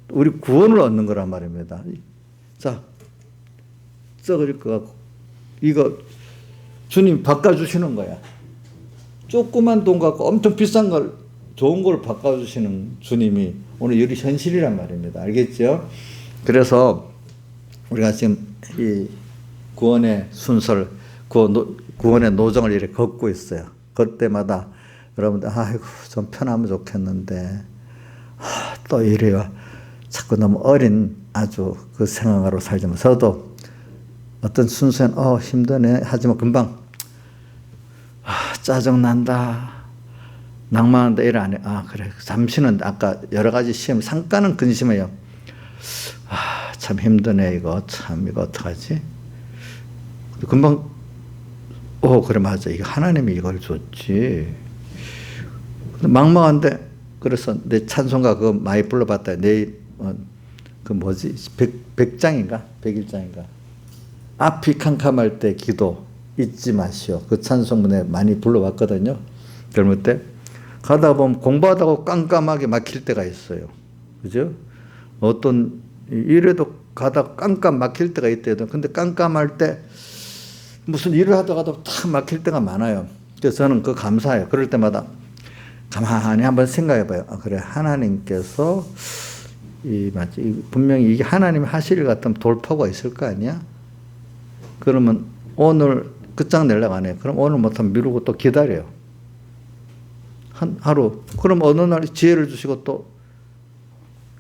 우리 구원을 얻는 거란 말입니다. 자, 썩어질 것 같고 이거 주님 바꿔주시는 거야. 조그만 돈 갖고 엄청 비싼 걸 좋은 걸 바꿔주시는 주님이 오늘 여기 현실이란 말입니다. 알겠죠? 그래서 우리가 지금 이 구원의 순서를 구원의 노정을 이렇게 걷고 있어요. 걸 때마다 여러분들 아이고 좀 편하면 좋겠는데 또 이래요. 자꾸 너무 어린 아주 그 생각으로 살지만 저도 어떤 순서는 힘드네 하지만 금방 짜증난다 낭만한다 이래 안 해. 그래 잠시는 아까 여러 가지 시험 잠깐은 근심해요. 참 힘드네 이거 어떡하지? 금방 그래 맞아 이거 하나님이 이걸 줬지. 근데 막막한데 그래서 내 찬송가 그거 많이 불러봤다. 그 뭐지 100장인가 101장인가 앞이 캄캄할 때 기도 잊지 마시오. 그 찬송문에 많이 불러봤거든요. 젊을 때 가다 보면 공부하다가 깜깜하게 막힐 때가 있어요. 그죠? 어떤 일에도 가다 깜깜 막힐 때가 있대요. 근데 깜깜할 때 무슨 일을 하다가도 탁 막힐 때가 많아요. 그래서 저는 그 감사해요. 그럴 때마다 가만히 한번 생각해 봐요. 그래 하나님께서 분명히 이게 하나님이 하실 일 같으면 돌파구가 있을 거 아니야? 그러면 오늘 끝장내려고 안 해요. 그럼 오늘 못하면 미루고 또 기다려요. 하루. 그럼 어느 날 지혜를 주시고 또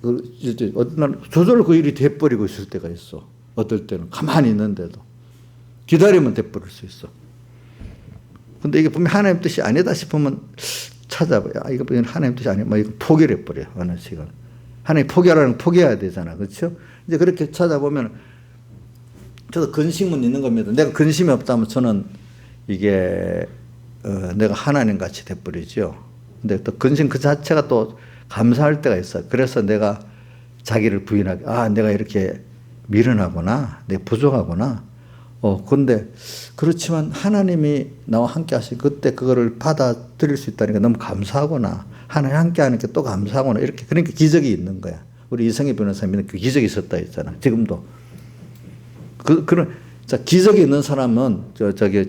어떤 날 저절로 그 일이 돼버리고 있을 때가 있어. 어떨 때는 가만히 있는데도 기다리면 돼버릴 수 있어. 근데 이게 분명 하나님 뜻이 아니다 싶으면 찾아봐요. 이거 하나님 뜻이 아니야. 이거 포기를 해버려요. 어느 시간. 하나님 포기하라는 포기해야 되잖아. 그렇죠? 이제 그렇게 찾아보면 저도 근심은 있는 겁니다. 내가 근심이 없다면 저는 이게 내가 하나님 같이 돼버리죠. 근데 또 근심 그 자체가 또 감사할 때가 있어요. 그래서 내가 자기를 부인하게 내가 이렇게 미련하구나. 내가 부족하구나. 근데 그렇지만 하나님이 나와 함께 하신 그때 그거를 받아들일 수 있다니까 너무 감사하구나. 하나님 함께 하는 게 또 감사하구나. 이렇게 그러니까 기적이 있는 거야. 우리 이성희 변호사님은 그 기적이 있었다 했잖아. 지금도. 기적이 있는 사람은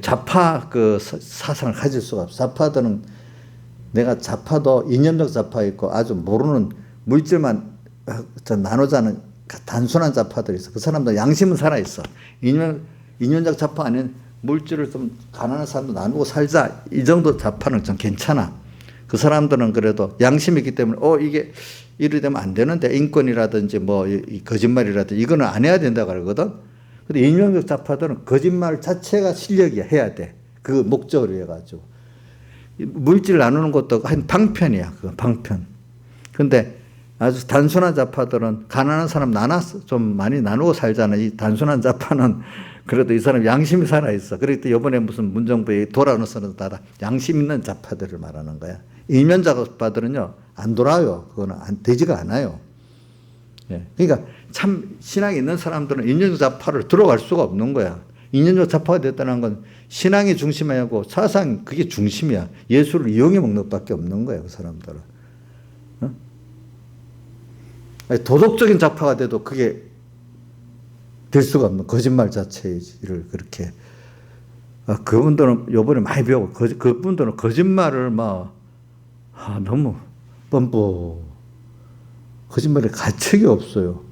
자파 그 사상을 가질 수가 없어. 자파들은 내가 자파도 이념적 자파 있고 아주 모르는 물질만 나누자는 단순한 자파들이 있어. 그 사람도 양심은 살아있어. 이념적 자파 아닌 물질을 좀 가난한 사람도 나누고 살자. 이 정도 자파는 좀 괜찮아. 그 사람들은 그래도 양심이 있기 때문에 이게 이래 되면 안 되는데 인권이라든지 거짓말이라든지 이거는 안 해야 된다고 그러거든. 근데 이념적 자파들은 거짓말 자체가 실력이야. 해야 돼. 그 목적으로 해가지고. 물질 나누는 것도 한 방편이야. 그 방편. 근데 아주 단순한 자파들은 가난한 사람 좀 많이 나누고 살잖아. 이 단순한 자파는 그래도 이 사람 양심이 살아있어. 그랬더니 이번에 무슨 문정부에 돌아오는 다 양심 있는 자파들을 말하는 거야. 이념 자파들은요, 안 돌아요. 그거는 되지가 않아요. 예. 그러니까 참 신앙이 있는 사람들은 이념적 자파를 들어갈 수가 없는 거야. 이념적 자파가 됐다는 건 신앙이 중심이 아니고 사상 그게 중심이야. 예수를 이용해 먹는 것밖에 없는 거야. 그 사람들은. 도덕적인 자파가 돼도 그게 될 수가 없는 거짓말 자체를 그렇게 그분들은 요번에 많이 배우고 그분들은 거짓말을 너무 뻔뻔 거짓말에 가책이 없어요.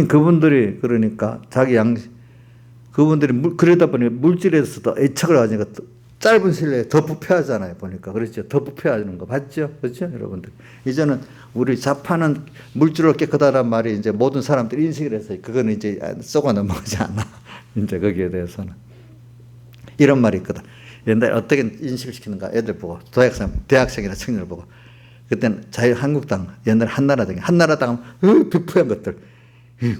그분들이 그러니까 그분들이 그러다 보니 물질에서도 애착을 가지니까 짧은 시일에 더 부패하잖아요. 보니까. 그렇죠. 더 부패하는 거 봤죠? 그렇죠? 여러분들. 이제는 우리 자파는 물질로 깨끗하단 말이 이제 모든 사람들이 인식을 해서 그거는 이제 쏘가 넘어가지 않아. 이제 거기에 대해서는. 이런 말이 있거든. 옛날에 어떻게 인식을 시키는가 애들 보고 대학생이나 청년을 보고 그때는 자유한국당 옛날에 한나라당 하면 부패한 것들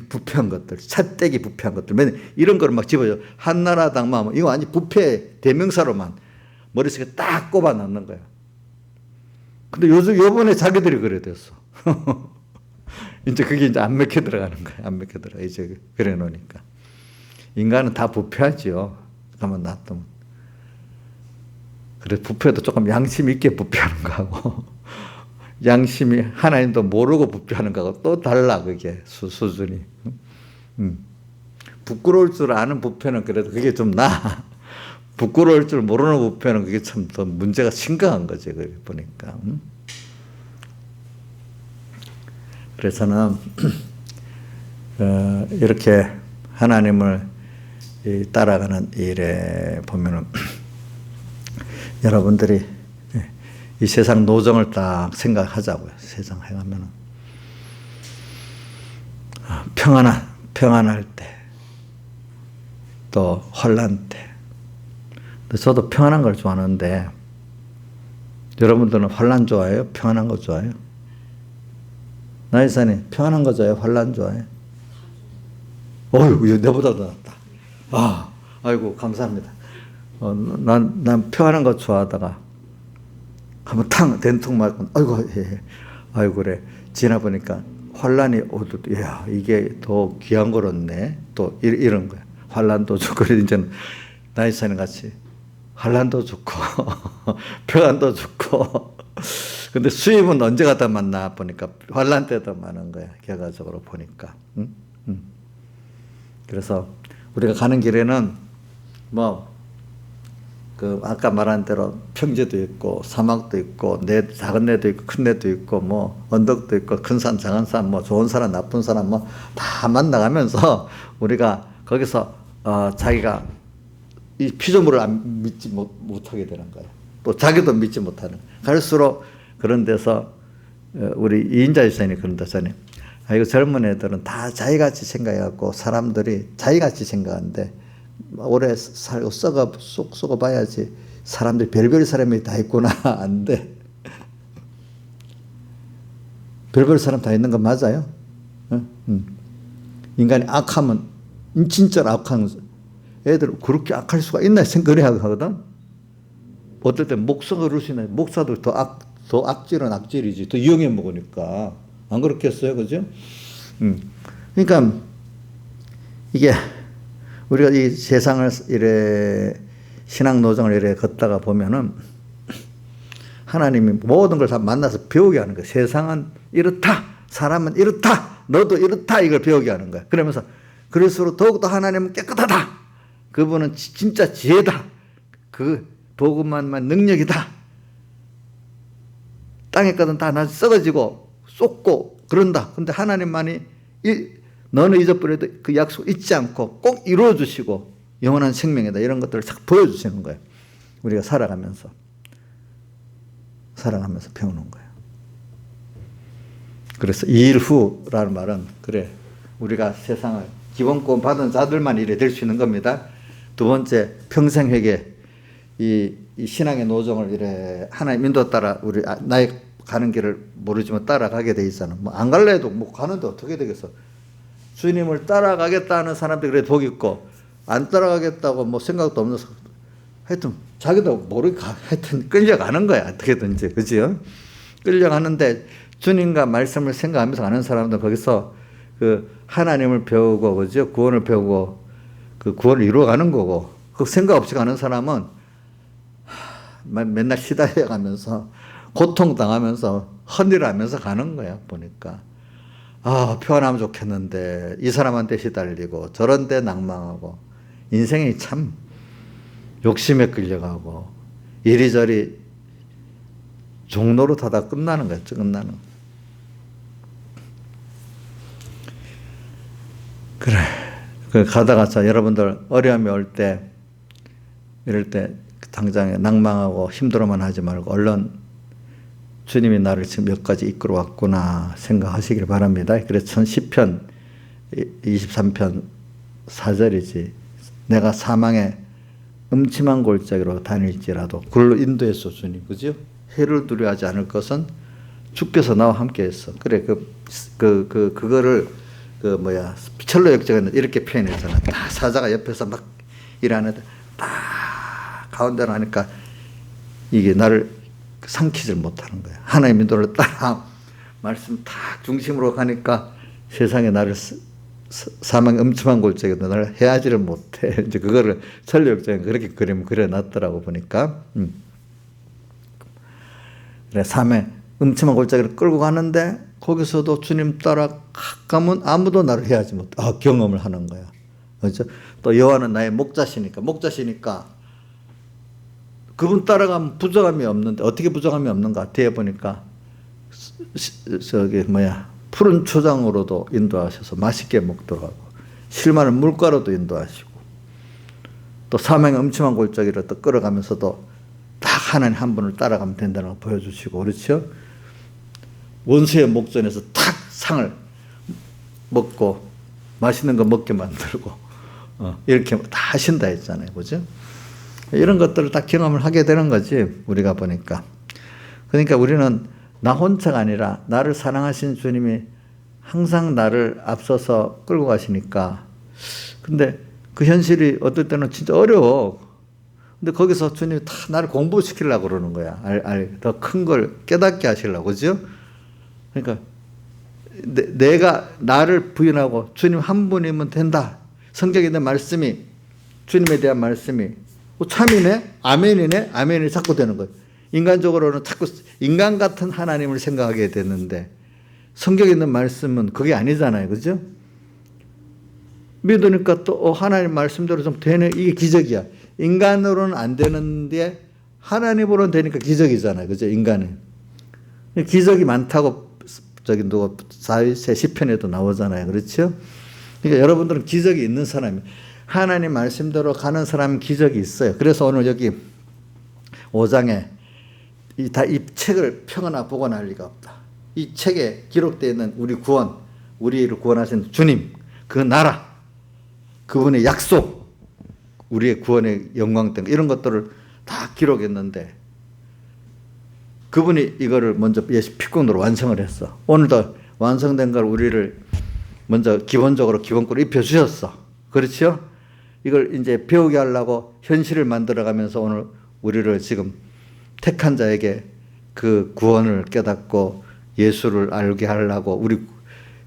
부패한 것들 차떼기 부패한 것들 맨날 이런 거를 막 집어줘. 한나라당만 이거 완전 부패 대명사로만 머릿속에 딱 꼽아 넣는 거야. 근데 요번에 자기들이 그래 됐어. 이제 그게 이제 안 맥혀 들어가는 거야. 안 맥혀 들어가. 이제 그래 놓으니까. 인간은 다 부패하지요. 가만 놔두면. 그래서 부패도 조금 양심 있게 부패하는 거하고 양심이 하나님도 모르고 부패하는 거하고 또 달라 그게 수준이. 부끄러울 줄 아는 부패는 그래도 그게 좀 나아. 부끄러울 줄 모르는 부패는 그게 참 더 문제가 심각한 거지. 그게 보니까. 그래서는 이렇게 하나님을 따라가는 일에 보면은 여러분들이 이 세상 노정을 딱 생각하자고요. 세상 행하면은 평안할 때, 또 환난 때. 저도 평안한 걸 좋아하는데 여러분들은 환난 좋아해요? 평안한 거 좋아해요? 나이사님 평안한 거 좋아해요? 환난 좋아해요? 어휴, 내보다 더 낫다. 아이고 감사합니다. 난 평안한 거 좋아하다가 한번 된통 맞고 아이고 그래 지나보니까 환란이 야 이게 더 귀한 거였네. 또 이런 거야. 환란도 좋고 이제는 나이사님 같이 환란도 좋고 평안도 좋고 근데 수입은 언제 가다 만나 보니까 환란 때도 많은 거야. 결과적으로 보니까. 그래서 우리가 가는 길에는 아까 말한 대로 평지도 있고 사막도 있고 작은 내도 있고 큰 내도 있고 언덕도 있고 큰 산 작은 산 좋은 사람 나쁜 사람 다 만나가면서 우리가 거기서 자기가 이 피조물을 믿지 못하게 되는 거예요. 또 자기도 믿지 못하는. 갈수록 그런 데서 우리 이인자 유사님이 그런다잖아요. 이거 젊은 애들은 다 자기같이 생각해갖고 사람들이 자기같이 생각하는데 오래 살고 썩어 봐야지 사람들이 별별 사람이 다 있구나. 안 돼. 별별 사람 다 있는 건 맞아요. 인간이 악하면 진짜 악한 애들 그렇게 악할 수가 있나 생각을 하거든. 어떨 때 목사가 그러시네. 목사도 더 악질은 악질이지. 더 이용해 먹으니까. 안 그렇겠어요? 그죠? 그러니까 이게 우리가 이 세상을 신앙 노정을 이래 걷다가 보면은 하나님이 모든 걸 다 만나서 배우게 하는 거예요. 세상은 이렇다. 사람은 이렇다. 너도 이렇다. 이걸 배우게 하는 거예요. 그러면서 그럴수록 더욱더 하나님은 깨끗하다. 그분은 진짜 지혜다. 그 복음만만 능력이다. 땅에 것은 다 썩어지고 쏟고 그런다. 근데 하나님만이 너는 잊어버려도 그 약속 잊지 않고 꼭 이루어주시고 영원한 생명이다. 이런 것들을 싹 보여주시는 거예요. 우리가 살아가면서 배우는 거예요. 그래서 이일 후라는 말은 그래 우리가 세상을 기본권 받은 자들만 이래 될 수 있는 겁니다. 두 번째 평생회계 이 신앙의 노정을 이래 하나님 인도 따라 우리 나의 가는 길을 모르지만 따라가게 돼 있잖아. 안 갈래 해도 가는데 어떻게 되겠어. 주님을 따라가겠다는 사람들 그래 복 있고 안 따라가겠다고 생각도 없는 사람 하여튼 자기도 모르게 하여튼 끌려가는 거야. 어떻게든지 그죠? 끌려가는데 주님과 말씀을 생각하면서 가는 사람들은 거기서 그 하나님을 배우고 그죠? 구원을 배우고 그 구원을 이루어가는 거고 그 생각 없이 가는 사람은 맨날 시달려 가면서 고통당하면서 헌일하면서 가는 거야. 보니까 표현하면 좋겠는데 이 사람한테 시달리고 저런 데 낭망하고 인생이 참 욕심에 끌려가고 이리저리 종로로 타다 끝나는 거야. 끝나는. 그래. 그 가다가 자, 여러분들 어려움이 올 때, 이럴 때 당장에 낭망하고 힘들어만 하지 말고 얼른 주님이 나를 지금 몇 가지 이끌어 왔구나 생각하시길 바랍니다. 그래서 시편 23편 4절이지. 내가 사망의 음침한 골짜기로 다닐지라도 그걸로 인도했어 주님. 그죠? 해를 두려워하지 않을 것은 주께서 나와 함께 했어. 그래 그거를 철로 역정은 이렇게 표현했잖아. 다 사자가 옆에서 막 일하는데 딱 가운데로 하니까 이게 나를 삼키질 못하는 거야. 하나님의 인도를 딱 말씀 딱 중심으로 가니까 세상에 나를 사망의 음침한 골짜기도 나를 해하지를 못해. 이제 그거를 철로 역정에 그렇게 그려놨더라고 보니까. 그래 사망의 음침한 골짜기를 끌고 가는데 거기서도 주님 따라가면 아무도 나를 해하지 못해. 경험을 하는 거야. 그렇죠? 또 여호와는 나의 목자시니까 그분 따라가면 부족함이 없는데 어떻게 부족함이 없는가? 뒤에 보니까 푸른 초장으로도 인도하셔서 맛있게 먹도록 하고 실만한 물가로도 인도하시고 또 사망의 음침한 골짜기를 또 끌어가면서도 딱 하나님 한 분을 따라가면 된다는 걸 보여주시고 그렇죠? 원수의 목전에서 탁 상을 먹고 맛있는 거 먹게 만들고 이렇게 다 하신다 했잖아요. 그죠? 이런 것들을 다 경험을 하게 되는 거지 우리가 보니까. 그러니까 우리는 나 혼자가 아니라 나를 사랑하신 주님이 항상 나를 앞서서 끌고 가시니까. 근데 그 현실이 어떨 때는 진짜 어려워. 근데 거기서 주님이 다 나를 공부시키려고 그러는 거야. 더 큰 걸 깨닫게 하시려고. 그죠? 그러니까 내가 나를 부인하고 주님 한 분이면 된다. 성경에 있는 말씀이 주님에 대한 말씀이 참이네? 아멘이네? 아멘이 자꾸 되는 거예요. 인간적으로는 자꾸 인간 같은 하나님을 생각하게 되는데 성경에 있는 말씀은 그게 아니잖아요. 그죠? 믿으니까 또 하나님 말씀대로 좀 되네. 이게 기적이야. 인간으로는 안 되는데 하나님으로는 되니까 기적이잖아요. 그죠? 인간은. 기적이 많다고 누가 다윗의 시편에도 나오잖아요. 그렇죠? 그러니까 여러분들은 기적이 있는 사람이 하나님 말씀대로 가는 사람은 기적이 있어요. 그래서 오늘 여기 5장에 이 책을 펴거나 보거나 할 리가 없다. 이 책에 기록되어 있는 우리 구원, 우리를 구원하신 주님, 그 나라, 그분의 약속, 우리의 구원의 영광 등 이런 것들을 다 기록했는데 그분이 이거를 먼저 예수 피권으로 완성을 했어. 오늘도 완성된 걸 우리를 먼저 기본적으로 기본권을 입혀주셨어. 그렇죠? 이걸 이제 배우게 하려고 현실을 만들어가면서 오늘 우리를 지금 택한 자에게 그 구원을 깨닫고 예수를 알게 하려고 우리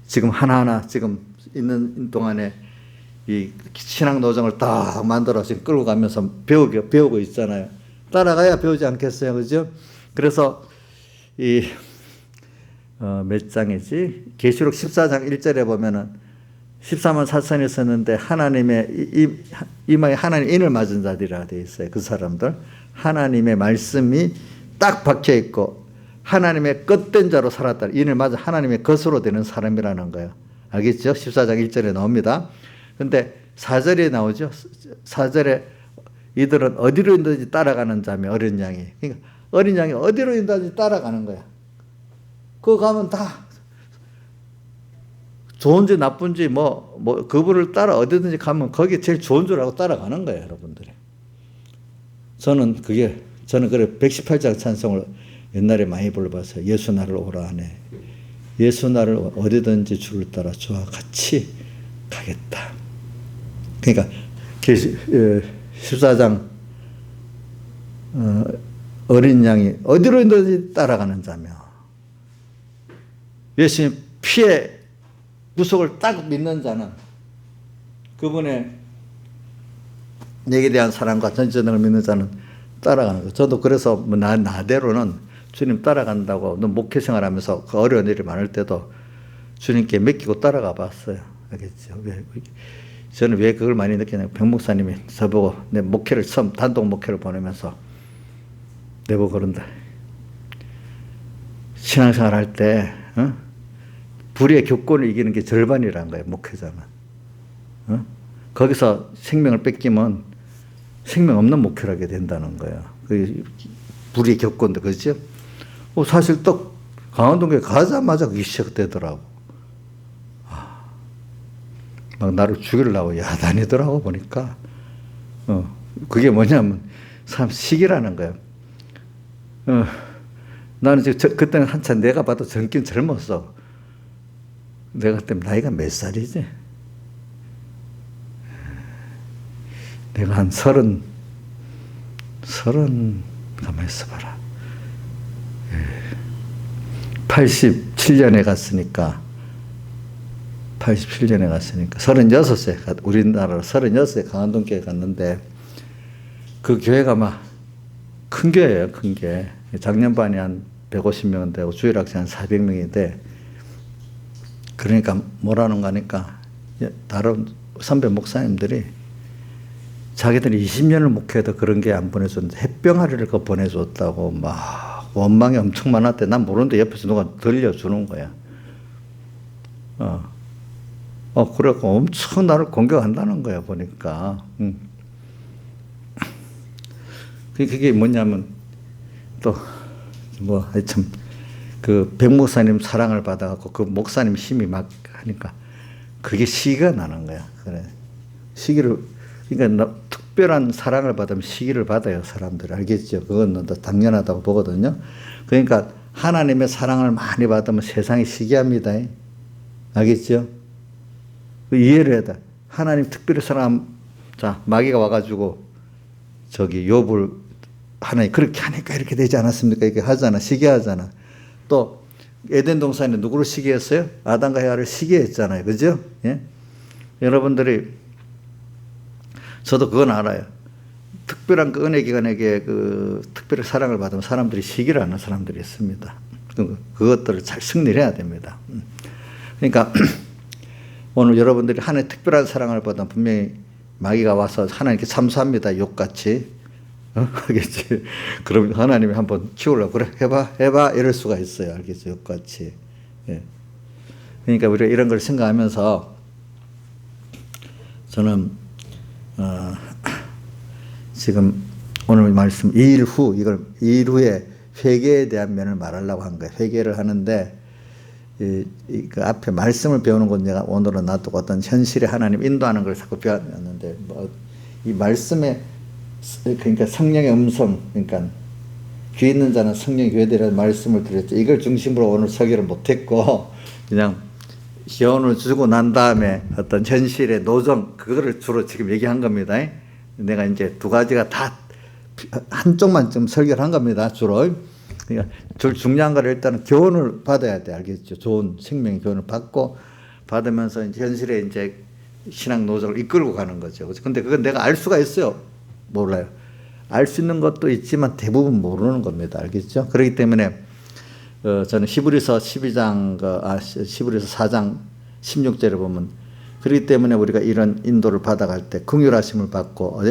지금 하나하나 지금 있는 동안에 이 신앙 노정을 딱 만들어 지금 끌고 가면서 배우고 있잖아요. 따라가야 배우지 않겠어요. 그죠? 그래서 몇 장이지? 계시록 14장 1절에 보면은 14만 4천이 있었는데 하나님의 이마에 하나님 인을 맞은 자들이라 되어 있어요. 그 사람들 하나님의 말씀이 딱 박혀 있고 하나님의 껏된 자로 살았다. 인을 맞아 하나님의 것으로 되는 사람이라는 거예요. 알겠죠? 14장 1절에 나옵니다. 근데 4절에 나오죠. 4절에 이들은 어디로 인도든지 따라가는 자며 어린 양이. 그러니까 어린 양이 어디로 인도든지 따라가는 거야. 그거 가면 다 좋은지 나쁜지 그분을 따라 어디든지 가면 거기 제일 좋은 줄 알고 따라가는 거예요, 여러분들이. 저는 그래 118장 찬송을 옛날에 많이 불러봤어요. 예수 나를 오라 하네. 예수 나를 어디든지 주를 따라 주와 같이 가겠다. 그러니까 14장 어린 양이 어디로 인도든지 따라가는 자며 예수님 피의 구속을 딱 믿는 자는 그분의 내게 대한 사랑과 전지전능을 믿는 자는 따라가는 거예요. 저도 그래서 나대로는 주님 따라간다고 목회 생활하면서 그 어려운 일이 많을 때도 주님께 맡기고 따라가 봤어요. 알겠죠? 저는 왜 그걸 많이 느끼냐면 백 목사님이 저보고 내 목회를 처음 단독 목회를 보내면서 내보고 그런다. 신앙생활 할 때 불의의 교권을 이기는 게 절반이라는 거예요. 목회자는. 거기서 생명을 뺏기면 생명 없는 목회를 하게 된다는 거예요. 그 불이 겪건데, 그죠? 사실 또 강원도교회 가자마자 그게 시작되더라고. 막 나를 죽이려고 야단이더라고, 보니까. 그게 뭐냐면, 참 시기라는 거예요. 나는 지금 그때는 한참 내가 봐도 젊긴 젊었어. 내가 그때 나이가 몇 살이지? 내가 한 가만히 있어봐라. 87년에 갔으니까, 36세, 우리나라로 36세 강원동교회 갔는데, 그 교회가 막 큰 교회예요, 큰 교회. 작년반이 한 150명 되고, 주일학생 한 400명인데, 그러니까 뭐라는 거니까, 다른 선배 목사님들이 자기들이 20년을 목회해도 그런 게 안 보내줬는데, 햇병아리를 그 보내줬다고 막 원망이 엄청 많았대. 난 모르는데 옆에서 누가 들려주는 거야. 그래갖고 엄청 나를 공격한다는 거야, 보니까. 그게 뭐냐면, 하여튼, 백 목사님 사랑을 받아갖고 그 목사님 힘이 막 하니까 그게 시기가 나는 거야. 그래. 그러니까 특별한 사랑을 받으면 시기를 받아요, 사람들이. 알겠죠? 그건 당연하다고 보거든요. 그러니까 하나님의 사랑을 많이 받으면 세상이 시기합니다. 알겠죠? 이해를 해야 돼. 하나님 특별히 자, 마귀가 와가지고 욥을 하나님 그렇게 하니까 이렇게 되지 않았습니까? 이렇게 하잖아. 시기하잖아. 또 에덴 동산에 누구를 시기했어요? 아담과 헤와를 시기했잖아요. 그죠? 예? 여러분들이 저도 그건 알아요. 특별한 그 은혜 기관에게 특별히 사랑을 받으면 사람들이 시기를 하는 사람들이 있습니다. 그것들을 잘 승리해야 됩니다. 그러니까 오늘 여러분들이 하나님의 특별한 사랑을 받으면 분명히 마귀가 와서 하나님께 참수합니다. 욕같이. 알겠지? 그럼 하나님이 한번 키우려고 그래 해봐 이럴 수가 있어요. 알겠죠? 욕같이. 예. 그러니까 우리가 이런 걸 생각하면서 저는 지금 오늘 말씀 2일 후에 회개에 대한 면을 말하려고 한 거예요. 회개를 하는데 그 앞에 말씀을 배우는 건 내가 오늘은 놔두고 어떤 현실에 하나님 인도하는 걸 자꾸 배웠는데 이 말씀에 그러니까 성령의 음성, 그러니까 귀 있는 자는 성령이 교회되라는 말씀을 드렸죠. 이걸 중심으로 오늘 설교를 못했고 그냥 교훈을 주고 난 다음에 어떤 현실의 노정 그거를 주로 지금 얘기한 겁니다. 내가 이제 두 가지가 다 한쪽만 좀 설교를 한 겁니다. 주로. 그러니까 제일 중요한 거를 일단은 교훈을 받아야 돼. 알겠죠? 좋은 생명의 교훈을 받으면서 이제 현실에 이제 신앙 노정을 이끌고 가는 거죠. 근데 그건 내가 알 수가 있어요. 몰라요. 알 수 있는 것도 있지만 대부분 모르는 겁니다. 알겠죠? 그렇기 때문에 저는 히브리서 4장 16절에 보면 그렇기 때문에 우리가 이런 인도를 받아갈 때 긍휼하심을 받고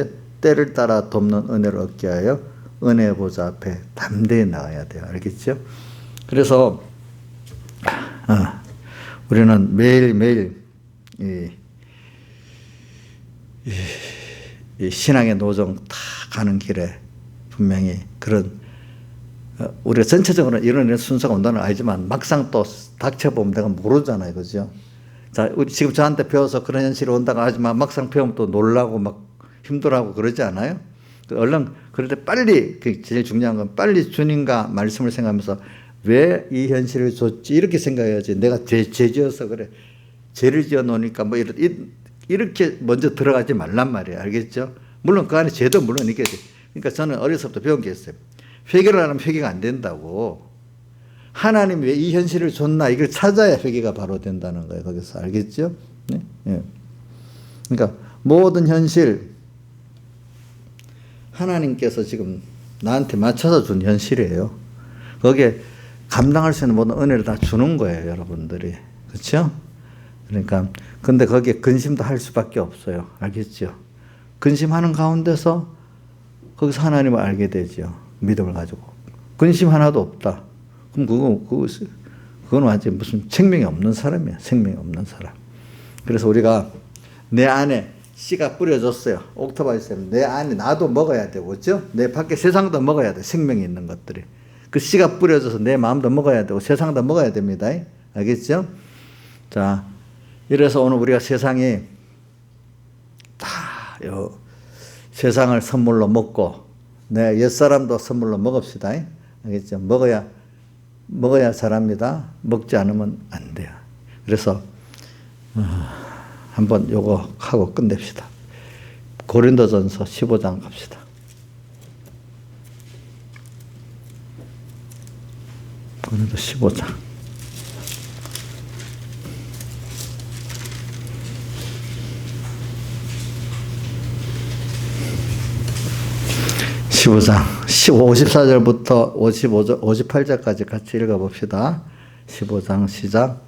때를 따라 돕는 은혜를 얻게 하여 은혜의 보좌 앞에 담대히 나가야 돼요. 알겠죠? 그래서 우리는 매일매일 이 신앙의 노정 다 가는 길에 분명히 그런 우리가 전체적으로 이런 순서가 온다는 걸 알지만 막상 또 닥쳐보면 내가 모르잖아요. 그죠? 자, 우리 지금 저한테 배워서 그런 현실이 온다고 하지만 막상 배우면 또 놀라고 막 힘들어하고 그러지 않아요? 얼른 그럴 때 빨리 제일 중요한 건 빨리 주님과 말씀을 생각하면서 왜 이 현실을 줬지 이렇게 생각해야지. 내가 죄 지어서 그래. 죄를 지어 놓으니까 뭐 이렇게 먼저 들어가지 말란 말이에요. 알겠죠? 물론 그 안에 죄도 물론 있겠지. 그러니까 저는 어려서부터 배운 게 있어요. 회개를 안 하면 회개가 안 된다고. 하나님 왜 이 현실을 줬나 이걸 찾아야 회개가 바로 된다는 거예요. 거기서 알겠죠? 네? 네. 그러니까 모든 현실 하나님께서 지금 나한테 맞춰서 준 현실이에요. 거기에 감당할 수 있는 모든 은혜를 다 주는 거예요, 여러분들이. 그렇죠? 그러니까 근데 거기에 근심도 할 수밖에 없어요. 알겠죠? 근심하는 가운데서 거기서 하나님을 알게 되죠. 믿음을 가지고. 근심 하나도 없다. 그럼 그건 완전 무슨 생명이 없는 사람이야. 생명이 없는 사람. 그래서 우리가 내 안에 씨가 뿌려졌어요. 오토바이 쌤, 내 안에 나도 먹어야 되고, 그죠? 내 밖에 세상도 먹어야 돼. 생명이 있는 것들이. 그 씨가 뿌려져서 내 마음도 먹어야 되고, 세상도 먹어야 됩니다. 알겠죠? 자, 이래서 오늘 우리가 세상이 세상을 선물로 먹고, 내 옛사람도 선물로 먹읍시다. 알겠죠? 먹어야 잘합니다. 먹지 않으면 안 돼요. 그래서, 한번 요거 하고 끝냅시다. 고린도전서 15장 갑시다. 고린도 15장. 15장 54절부터 58절까지 같이 읽어봅시다. 15장 시작.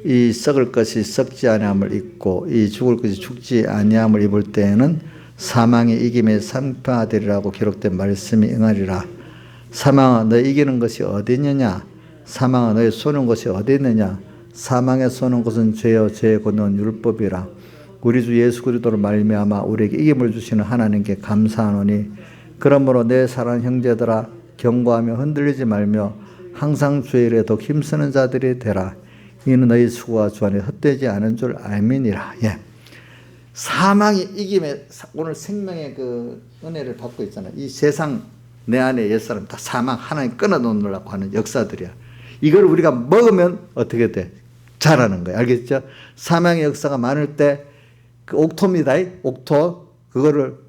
이 썩을 것이 썩지 아니함을 입고 이 죽을 것이 죽지 아니함을 입을 때에는 사망이 이김에 상파되리라고 기록된 말씀이 응하리라. 사망아 너희 이기는 것이 어디 있느냐? 사망아 너희 쏘는 것이 어디 있느냐? 사망에 쏘는 것은 죄요 죄의 권능은 율법이라. 우리 주 예수 그리스도로 말미암아 우리에게 이김을 주시는 하나님께 감사하노니 그러므로 내 사랑하는 형제들아 경고하며 흔들리지 말며 항상 주의 일에 더욱 힘쓰는 자들이 되라. 이는 너희 수고가 주 안에 헛되지 않은 줄 알미니라. 예. 사망이 이김에 오늘 생명의 그 은혜를 받고 있잖아요. 이 세상 내 안에 옛사람 다 사망 하나님 끊어놓으려고 하는 역사들이야. 이걸 우리가 먹으면 어떻게 돼? 자라는 거야. 알겠죠? 사망의 역사가 많을 때 그 옥토입니다. 옥토. 그거를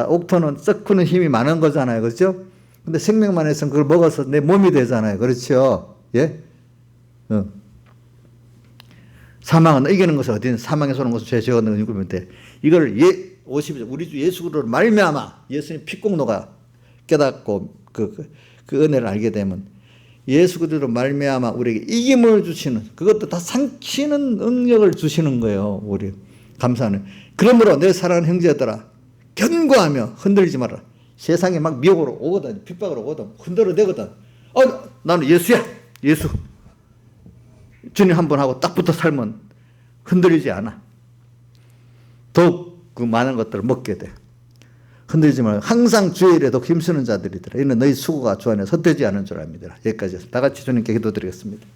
옥토는 썩 크는 힘이 많은 거잖아요. 그렇죠? 근데 생명만 해서는 그걸 먹어서 내 몸이 되잖아요. 그렇죠? 예? 사망은 이기는 것은 어디는 사망에 쏘는 것은 죄 지었는 것을 읽으면 돼. 이걸 50절 우리 주 예수 그리스도로 말미암아 예수님 피공로가 깨닫고 그 은혜를 알게 되면 예수 그리스도로 말미암아 우리에게 이김을 주시는 그것도 다 삼키는 능력을 주시는 거예요. 우리 감사하네. 그러므로 내 사랑하는 형제들아 견고하며 흔들리지 마라. 세상에 막 미혹으로 오거든 핍박으로 오거든 흔들어대거든. 나는 예수야. 예수. 주님 한 번 하고 딱 붙어 살면 흔들리지 않아. 더욱 그 많은 것들을 먹게 돼. 흔들리지 말고 항상 주의 일에 더욱 힘쓰는 자들이더라. 이는 너희 수고가 주 안에 헛되지 않은 줄 압니다. 여기까지 해서 다 같이 주님께 기도드리겠습니다.